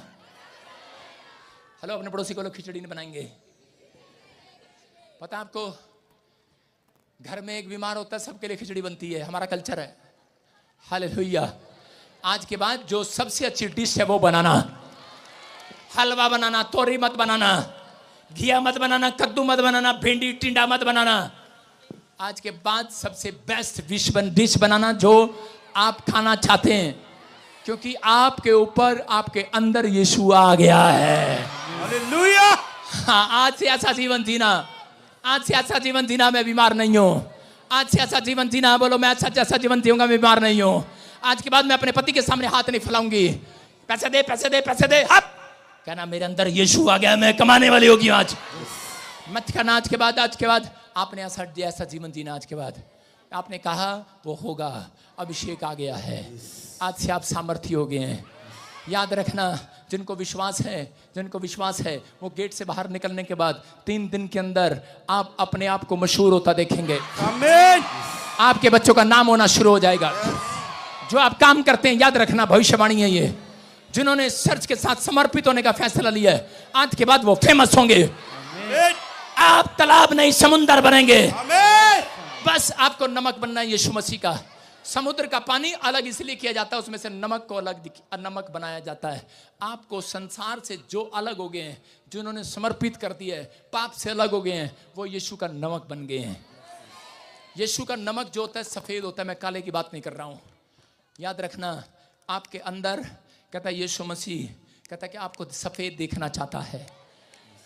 हेलो, अपने पड़ोसी को लोग खिचड़ी नहीं बनाएंगे। पता आपको, घर में एक बीमार होता है सबके लिए खिचड़ी बनती है, हमारा कल्चर है। हालेलुया। आज के बाद जो सबसे अच्छी डिश है वो बनाना, हलवा बनाना, तोरी मत बनाना, घिया मत बनाना, कद्दू मत बनाना, भिंडी टिंडा मत बनाना। आज के बाद सबसे बेस्ट डिश बनाना जो आप खाना चाहते हैं, क्योंकि आपके ऊपर, आपके अंदर यीशु आ गया है। हालेलुया। हाँ, आज से ऐसा जीवन जीना, आज से ऐसा जीवन जीना, मैं बीमार नहीं हूं। आज से ऐसा जीवन जीना, बोलो मैं अच्छा ऐसा जीवन जीऊंगा, मैं बीमार नहीं हूं। आज के बाद मैं अपने पति के सामने हाथ नहीं फैलाऊंगी, पैसे दे पैसे दे पैसे दे, हप कहना मेरे अंदर यीशु आ गया, मैं कमाने वाली होगी आज। मत करना आज के बाद आपने ऐसा जीवन जीना। आज के बाद आपने कहा वो होगा, अभिषेक आ गया है। आज से आप सामर्थ्य हो गए हैं। याद रखना, जिनको विश्वास है वो गेट से बाहर निकलने के बाद 3 दिन के अंदर आप अपने आप को मशहूर होता देखेंगे। आमीन। आपके बच्चों का नाम होना शुरू हो जाएगा। जो आप काम करते हैं, याद रखना भविष्यवाणी है ये, जिन्होंने चर्च के साथ समर्पित होने का फैसला लिया है, आज के बाद वो फेमस होंगे। आप तालाब नहीं समुंदर बनेंगे। बस आपको नमक बनना है यीशु मसीह का। समुद्र का पानी अलग इसलिए किया जाता है, उसमें से नमक को अलग नमक बनाया जाता है। आपको संसार से जो अलग हो गए हैं, जिन्होंने समर्पित कर दिया है, पाप से अलग हो गए हैं, वो यीशु का नमक बन गए हैं। यीशु का नमक जो होता है सफेद होता है, मैं काले की बात नहीं कर रहा हूं। याद रखना, आपके अंदर कहता है यीशु मसीह कहता है कि आपको सफेद देखना चाहता है।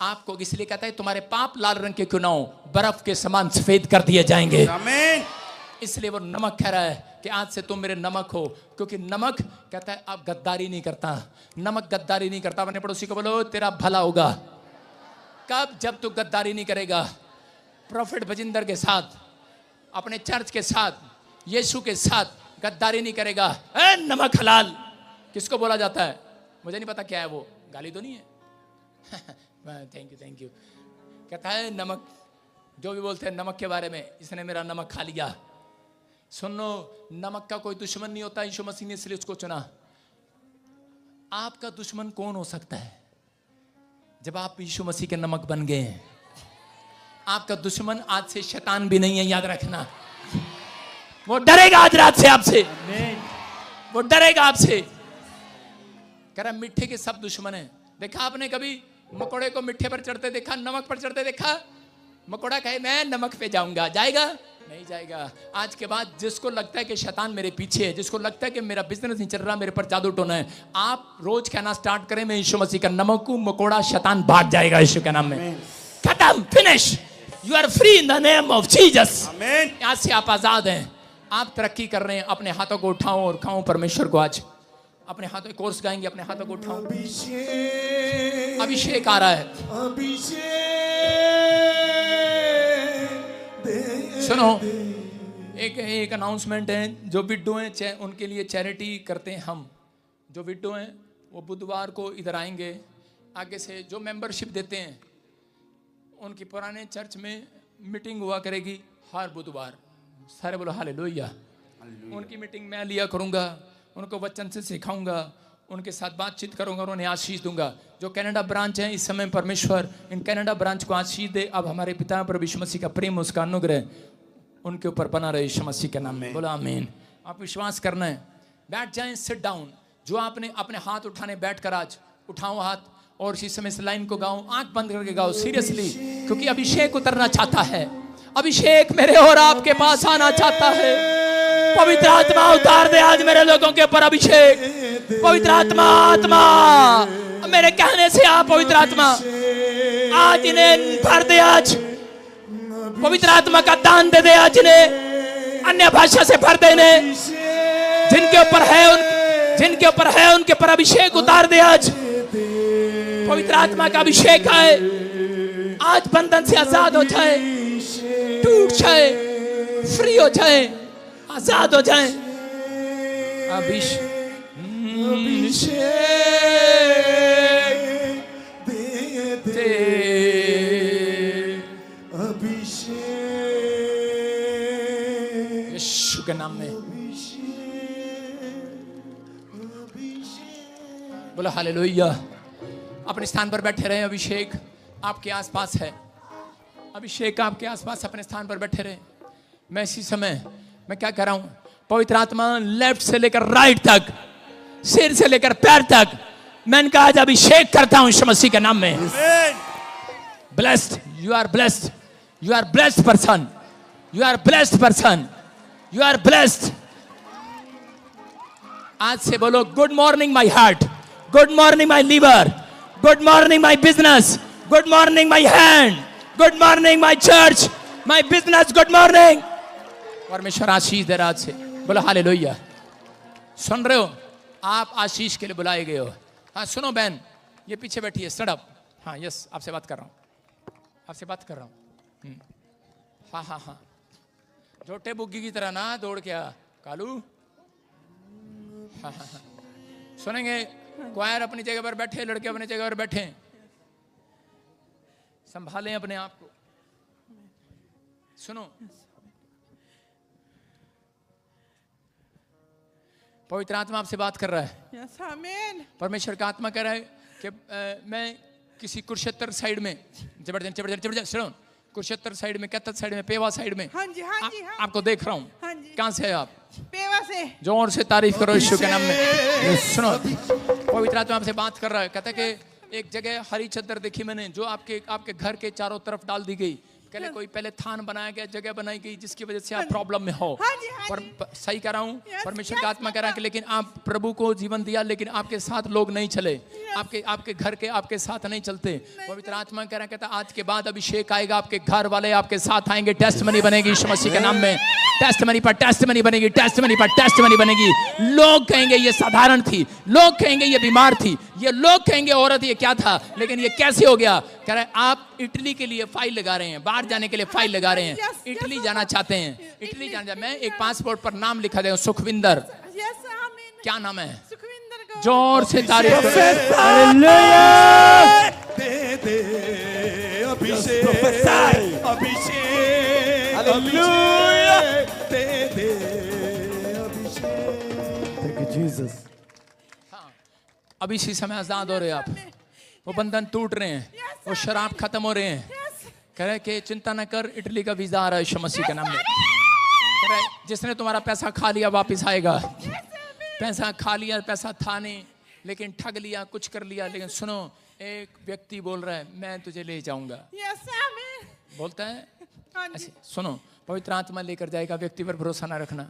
आपको इसलिए कहता है तुम्हारे पाप लाल रंग के क्यों ना हो, बर्फ के समान सफेद कर दिए जाएंगे। आमीन। इसलिए वो नमक कह रहा है कि आज से तुम मेरे नमक हो, क्योंकि नमक कहता है आप गद्दारी नहीं करता। नमक गद्दारी नहीं करता। अपने पड़ोसी को बोलो तेरा भला होगा। कब? जब तू गद्दारी नहीं करेगा प्रॉफिट बजिंदर के साथ, अपने चर्च के साथ, यीशु के साथ गद्दारी नहीं करेगा। नमक हलाल किसको बोला जाता है? मुझे नहीं पता क्या है वो, गाली तो नहीं है। Thank you. कहता है नमक, जो भी बोलते हैं नमक के बारे में, इसने मेरा नमक खा लिया। सुनो, नमक का कोई दुश्मन नहीं होता, यीशु मसीह ने इसलिए उसको चुना। आपका दुश्मन कौन हो सकता है? जब आप यीशु मसीह के नमक बन गए हैं। आपका दुश्मन आज से शैतान भी नहीं है, याद रखना। वो डरेगा आज रात से आपसे, वो डरेगा आपसे। कह रहा मीठे के सब दुश्मन है। देखा आपने कभी मकोड़े को मीठे पर चढ़ते देखा, नमक पर चढ़ते देखा? मकोड़ा कहे मैं नमक पे जाऊंगा, जाएगा? नहीं जाएगा। आज के बाद जिसको लगता है कि शैतान मेरे पीछे है, जिसको लगता है कि मेरा बिजनेस नहीं चल रहा, मेरे पर जादू टोना है, आप रोज कहना स्टार्ट करें मैं यीशु मसीह का नमक हूं, मकोड़ा शैतान भाग जाएगा यीशु के नाम में। खत्म, finish. You are free in the name of Jesus. आज से आप आजाद हैं, आप तरक्की कर रहे हैं। अपने हाथों को उठाओ और खाओ परमेश्वर को। आज अपने हाथों, कोर्स गाएंगे, अपने हाथों को उठाओ। अभिषेक आ रहा है। सुनो, एक अनाउंसमेंट है। जो विडो हैं उनके लिए चैरिटी करते हैं हम। जो विडो हैं वो बुधवार को इधर आएंगे। आगे से जो मेंबरशिप देते हैं उनकी पुराने चर्च में मीटिंग हुआ करेगी हर बुधवार। सारे बोलो हालेलुया। उनकी मीटिंग मैं लिया करूंगा, उनको वचन से सिखाऊंगा, उनके साथ बातचीत करूंगा और उन्हें आशीष दूंगा। जो कनाडा ब्रांच है, इस समय परमेश्वर इन कनाडा ब्रांच को आशीष दे। अब हमारे पिता पर यीशु मसीह का प्रेम, उसका अनुग्रह उनके ऊपर बना रहे यीशु मसीह के नाम में। बोलो आमीन। आप विश्वास करना है। बैठ जाएं, सिट डाउन। जो आपने अपने हाथ उठाने, बैठकर आज उठाओ हाथ और इसी समय इस लाइन को गाओ। आंख बंद करके गाओ सीरियसली, क्योंकि अभिषेक उतरना चाहता है। अभिषेक मेरे और आपके पास आना चाहता है। पवित्र आत्मा उतार दे आज मेरे लोगों के ऊपर अभिषेक। पवित्र आत्मा, आत्मा मेरे कहने से आप पवित्र आत्मा आज इन्हें भर दे। आज पवित्र आत्मा का दान दे दे। आज इन्हें अन्य भाषा से भर दे। इन्हें जिनके ऊपर है उनके ऊपर अभिषेक उतार दे। आज पवित्र आत्मा का अभिषेक आए। आज बंधन से आजाद हो जाए, टूट जाए, फ्री हो जाए, आजाद हो जाए। अभिषेक दे, यीशु के नाम में बोलो हालेलुया। अपने स्थान पर बैठे रहे। अभिषेक आपके आसपास है। अभिषेक आपके आसपास, अपने स्थान पर बैठे रहे। मैं इसी समय मैं क्या कर रहा हूं? पवित्र आत्मा लेफ्ट से लेकर राइट तक, सिर से लेकर पैर तक, मैं इनका आज अभिषेक करता हूं यीशु मसीह के नाम में। Blessed, you are blessed, you are blessed person, you are blessed person, you are blessed. आज से बोलो good morning my heart, good morning my liver, good morning my business, good morning my hand, good morning my church, my business, good morning. परमेश्वर आशीष दे रहा आज से। बोलो hallelujah. सुन रहे हो? आप आशीष के लिए बुलाए गए हो। हाँ सुनो बहन, ये पीछे बैठी है, स्टैंड हाँ यस, आपसे बात कर रहा हूँ, आपसे बात कर रहा हूँ। हाँ हाँ हाँ, जोटे बुग्गी की तरह ना दौड़ के आ कालू। हाँ हाँ हाँ, सुनेंगे। क्वायर अपनी जगह पर बैठे, लड़के अपनी जगह पर बैठे, संभालें अपने आप को। सुनो, पवित्र आत्मा आपसे बात कर रहा है। यस आमीन। परमेश्वर का आत्मा कह रहा है कि मैं किसी कुरुक्षेत्र साइड में, जबरदस्त कुरुक्षेत्र साइड में, कैथल साइड में, पेवा साइड में, हाँ जी, हाँ जी, हाँ। आपको देख रहा हूँ। हाँ जी। कहाँ से है आप? पेवा से। जोर से तारीफ करो यीशु के नाम में। सुनो, पवित्र आत्मा आपसे बात कर रहा है। कहता है कि एक जगह हरी चद्दर देखी मैंने, जो आपके घर के चारों तरफ डाल दी गई। पहले थान बनाया गया, जगह बनाई गई, जिसकी वजह से आप प्रॉब्लम में हो। हाँ जी, हाँ जी। सही कह रहा हूँ? परमेश्वर का आत्मा कह रहा है कि लेकिन आप प्रभु को जीवन दिया, लेकिन आपके साथ लोग नहीं चले, आपके घर के आपके साथ नहीं चलते। पवित्र आत्मा कह रहा है, कहता आज के बाद अभिषेक आएगा, आपके घर वाले आपके साथ आएंगे, टेस्टमनी बनेगी यीशु मसीह के नाम में। टेस्टमनी पर टेस्टमनी बनेगी, टेस्टमनी पर टेस्टमनी बनेगी। लोग कहेंगे ये साधारण थी, लोग कहेंगे ये बीमार थी, ये लोग कहेंगे औरत ये क्या था, लेकिन ये कैसे हो गया। कह रहे आप इटली के लिए फाइल लगा रहे हैं, बाहर जाने के लिए फाइल लगा रहे हैं, इटली जाना चाहते हैं, इटली जाना। मैं एक पासपोर्ट पर नाम लिखा दे, सुखविंदर। यस आमीन। क्या नाम है? सुखविंदर को जोर से तारीफ करो। Hallelujah. They they Abhishek, Abhishek, hallelujah. They they Abhishek. Thank you Jesus. अभी इसी समय आजाद हो रहे हैं आप, वो बंधन टूट रहे हैं, वो शराब खत्म हो रहे हैं। कह रहे कि चिंता न कर, इटली का वीजा आ रहा है यीशु मसीह के नाम में। कह रहे जिसने तुम्हारा पैसा खा लिया वापस आएगा। पैसा खा लिया, पैसा था नहीं, लेकिन ठग लिया, कुछ कर लिया, लेकिन सुनो एक व्यक्ति बोल रहा है मैं तुझे ले जाऊंगा। यस आमीन। बोलता है हाँ जी। ऐसे, सुनो पवित्र आत्मा लेकर जाएगा, व्यक्ति पर भरोसा ना रखना।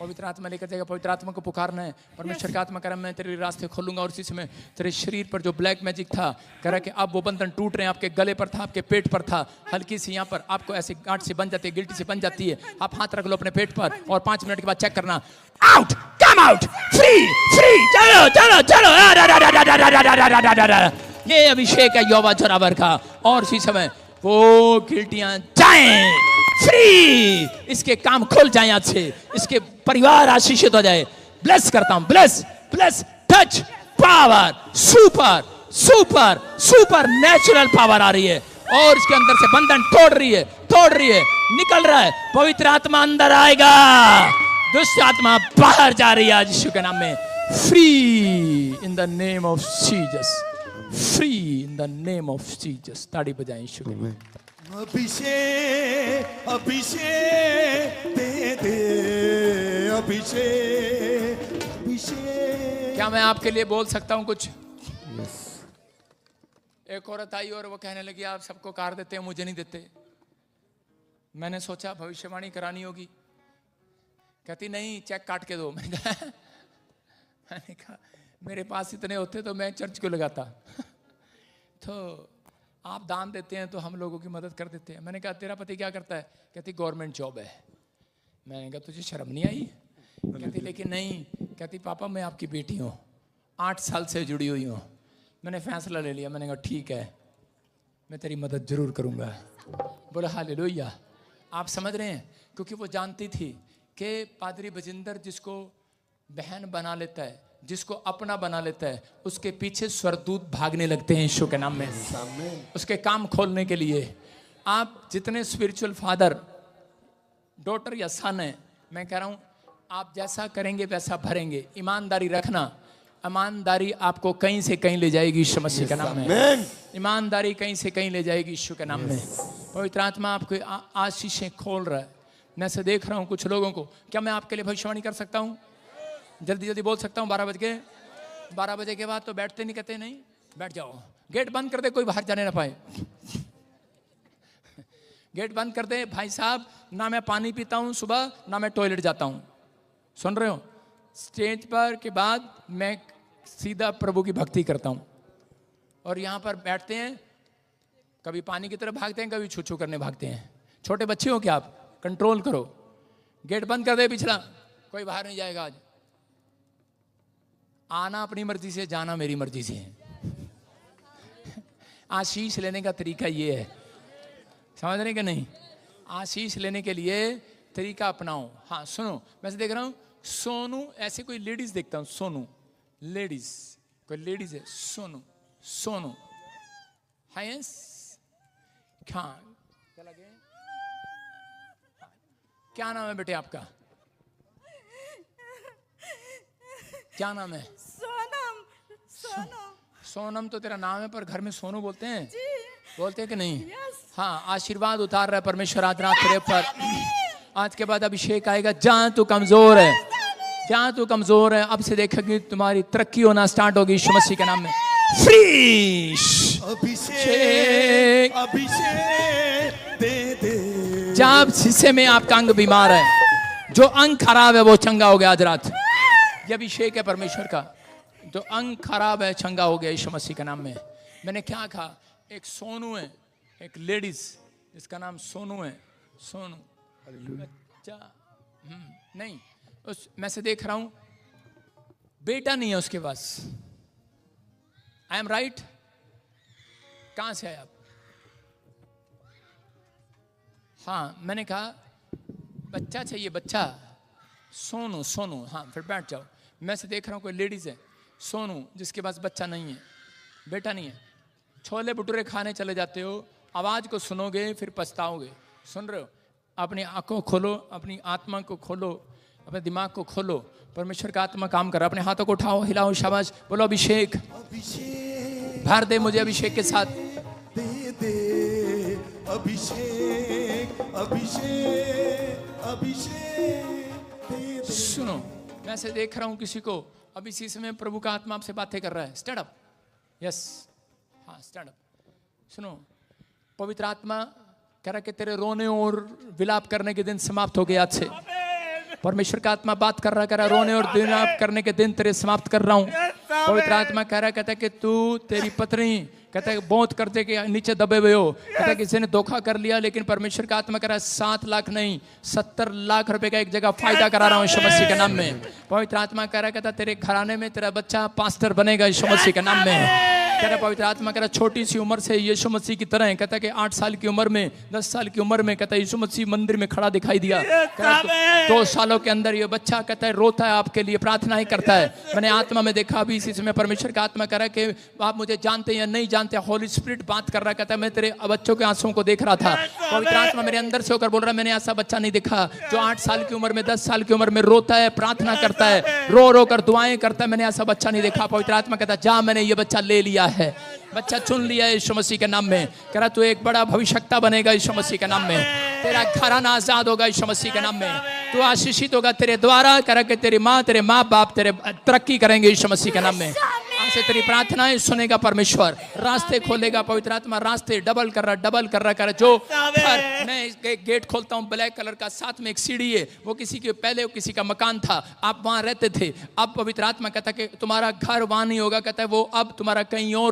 पवित्र आत्मा लेकर जाएगा, पवित्र आत्मा को पुकारना है। परमेश्वर का आत्मा कह रहा है मैं तेरे रास्ते खोलूंगा। और इसी समय तेरे शरीर पर जो ब्लैक मैजिक था, कह रहा है कि अब वो बंधन टूट रहे हैं। आपके गले पर था, आपके पेट पर था, हल्की सी यहाँ पर आपको ऐसी गांठ से बन जाती है, गिल्टी से बन जाती है। आप हाथ रख लो अपने पेट पर और 5 मिनट के बाद चेक करना, out, come out, free free, चलो चलो चलो। ये अभिषेक है यहोवा जोरावर का। और इसी समय वो गिल्टियां जाएं, फ्री, इसके काम खुल जाए आज से, इसके परिवार आशीषित हो जाए। ब्लेस करता हूं, bless bless, touch, power, super super supernatural power आ रही है और इसके अंदर से बंधन तोड़ रही है, तोड़ रही है, निकल रहा है। पवित्र आत्मा अंदर आएगा, दुष्ट आत्मा बाहर जा रही है आज यीशु के नाम में। Free in the name of Jesus, free in the name of Jesus. ताड़ी बजाएं यीशु के नाम। अभिषेक, अभिषेक, दे दे अभिषेक, अभिषेक। क्या मैं आपके लिए बोल सकता हूं कुछ? एक औरत आई और वो कहने लगी आप सबको कार देते हैं, मुझे नहीं देते। मैंने सोचा भविष्यवाणी करानी होगी। कहती नहीं, चेक काट के दो। मैंने कहा मेरे पास इतने होते तो मैं चर्च क्यों लगाता। तो आप दान देते हैं तो हम लोगों की मदद कर देते हैं। मैंने कहा तेरा पति क्या करता है? कहती गवर्नमेंट जॉब है। मैंने कहा तुझे शर्म नहीं आई? कहती लेकिन नहीं। कहती पापा मैं आपकी बेटी हूँ, 8 साल से जुड़ी हुई हूँ। मैंने फैसला ले लिया। मैंने कहा ठीक है, मैं तेरी मदद जरूर करूँगा। बोला हालेलुया। आप समझ रहे हैं? क्योंकि वो जानती थी कि पादरी बजिंदर जिसको बहन बना लेता है, जिसको अपना बना लेता है, उसके पीछे स्वर्गदूत भागने लगते हैं यीशु के नाम में, उसके काम खोलने के लिए। आप जितने स्पिरिचुअल फादर, डॉटर या सन है, मैं कह रहा हूँ आप जैसा करेंगे वैसा भरेंगे। ईमानदारी रखना। ईमानदारी आपको कहीं से कहीं ले जाएगी यीशु मसीह के नाम में। ईमानदारी कहीं से कहीं ले जाएगी यीशु के नाम में। पवित्र आत्मा आपको आशीषें खोल रहा है। मैं से देख रहा हूँ कुछ लोगों को। क्या मैं आपके लिए भविष्यवाणी कर सकता हूँ? जल्दी जल्दी बोल सकता हूँ? 12 बजे के बाद तो बैठते नहीं, कहते नहीं बैठ जाओ। गेट बंद कर दे, कोई बाहर जाने ना पाए। गेट बंद कर दे। भाई साहब ना मैं पानी पीता हूँ सुबह, ना मैं टॉयलेट जाता हूँ। सुन रहे हो? स्टेज पर के बाद मैं सीधा प्रभु की भक्ति करता हूँ। और यहाँ पर बैठते हैं, कभी पानी की तरफ भागते हैं, कभी छू छू करने भागते हैं। छोटे बच्चे हो क्या आप? कंट्रोल करो। गेट बंद कर दे पिछला, कोई बाहर नहीं जाएगा आज। आना अपनी मर्जी से, जाना मेरी मर्जी से है। आशीष लेने का तरीका ये है, समझ रहे कि नहीं? आशीष लेने के लिए तरीका अपनाओ। हाँ सुनो, मैं से देख रहा हूँ सोनू, ऐसे कोई लेडीज देखता हूँ, सोनू लेडीज, कोई लेडीज है, सोनू सोनू। हाँ यस, हाँ चला गया। क्या नाम है बेटे आपका? क्या नाम है? सोनम। सोनम। सोनम तो तेरा नाम है, पर घर में सोनू बोलते हैं? जी। बोलते हैं कि नहीं? यस। हाँ, आशीर्वाद उतार रहा है परमेश्वर आज रात तेरे पर। आज के बाद अभिषेक आएगा। जहाँ तू कमजोर है, जहाँ तू कमजोर है, अब से देखेगी तुम्हारी तरक्की होना स्टार्ट होगी यीशु मसीह के नाम में। फ्री अभिषेक, अभिषेक, दे दे। जब शीशे में आपका अंग बीमार है, जो अंग खराब है वो चंगा हो गया आज रात। ये अभिषेक है परमेश्वर का। जो अंग खराब है चंगा हो गया यीशु मसीह के नाम में। मैंने क्या कहा? एक सोनू है, एक लेडीज जिसका नाम सोनू है। सोनू, अच्छा नहीं, उस मैं से देख रहा हूं बेटा नहीं है उसके पास। I am right? कहां से आए आप? हाँ, मैंने कहा बच्चा चाहिए, बच्चा। सोनू, सोनू, हाँ फिर बैठ जाओ। मैं से देख रहा हूँ कोई लेडीज है, सोनू, जिसके पास बच्चा नहीं है, बेटा नहीं है। छोले भटूरे खाने चले जाते हो, आवाज को सुनोगे फिर पछताओगे। सुन रहे हो? अपनी आंखों खोलो, अपनी आत्मा को खोलो, अपने दिमाग को खोलो। परमेश्वर का आत्मा काम कर रहा है। अपने हाथों को उठाओ, हिलाओ, शाबाश, बोलो अभिषेक, अभिषेक भर दे मुझे अभिषेक के साथ। दे दे, अभिषेक अभिषेक अभिषेक दे दे। सुनो, मैं से देख रहा हूं किसी को, अभी इसी समय प्रभु का आत्मा आपसे बातें कर रहा है। स्टैंड अप, यस, हाँ स्टैंड अप। सुनो, पवित्र आत्मा कह रहा है कि तेरे रोने और विलाप करने के दिन समाप्त हो गए आज से। परमेश्वर का आत्मा बात कर रहा, कह रहा रोने और विलाप करने के दिन तेरे समाप्त कर रहा हूं। पवित्र आत्मा कह रहा है, कहता है कि तू, तेरी पत्नी, कहता है बहुत कर्जे के नीचे दबे हुए हो, कहता है किसी ने धोखा कर लिया, लेकिन परमेश्वर का आत्मा कह रहा है 7 लाख नहीं 70 लाख रुपए का एक जगह फायदा करा रहा हूं यीशु मसीह के नाम में। पवित्र आत्मा कह रहा है, कहता तेरे घराने में तेरा बच्चा पास्टर बनेगा यीशु मसीह के नाम में। कह रहा पवित्र आत्मा कह रहा छोटी सी उम्र से यीशु मसीह की तरह है। कहता कि 8 साल की उम्र में, 10 साल की उम्र में, कहता यीशु मसीह मंदिर में खड़ा दिखाई दिया। 2 सालों के अंदर ये बच्चा कहता है रोता है आपके लिए, प्रार्थना ही करता है। मैंने आत्मा में देखा अभी इसी समय परमेश्वर का आत्मा कह रहा है कि आप मुझे जानते या नहीं जानते, होली स्पिरिट बात कर रहा है। कहता है मैं तेरे बच्चों के आंसुओं को देख रहा था। पवित्र आत्मा मेरे अंदर से होकर बोल रहा है, मैंने ऐसा बच्चा नहीं देखा जो 8 साल की उम्र में, 10 साल की उम्र में रोता है, प्रार्थना करता है, रो रो कर दुआएं करता है। मैंने ऐसा बच्चा नहीं देखा। पवित्र आत्मा कहता जा, मैंने ये बच्चा ले लिया है, बच्चा चुन लिया है यीशु मसीह के नाम में। कह रहा तू एक बड़ा भविष्यवक्ता बनेगा यीशु मसीह के नाम में। तेरा घराना आजाद होगा यीशु मसीह के नाम में। तू आशीषित होगा तेरे द्वारा। कह रहा कि तेरी माँ, तेरे माँ बाप तेरे तरक्की करेंगे यीशु मसीह के नाम में। आज से तेरी प्रार्थनाएं सुनेगा परमेश्वर, रास्ते खोलेगा। पवित्र आत्मा रास्ते डबल कर रहा, डबल कर रहा। कर जो घर, मैं एक गेट खोलता हूँ ब्लैक कलर का, साथ में एक सीढ़ी है, वो किसी के पहले किसी का मकान था, आप वहां रहते थे। अब पवित्र आत्मा कहता है कि तुम्हारा घर वहां नहीं होगा, कहता है वो अब तुम्हारा कहीं और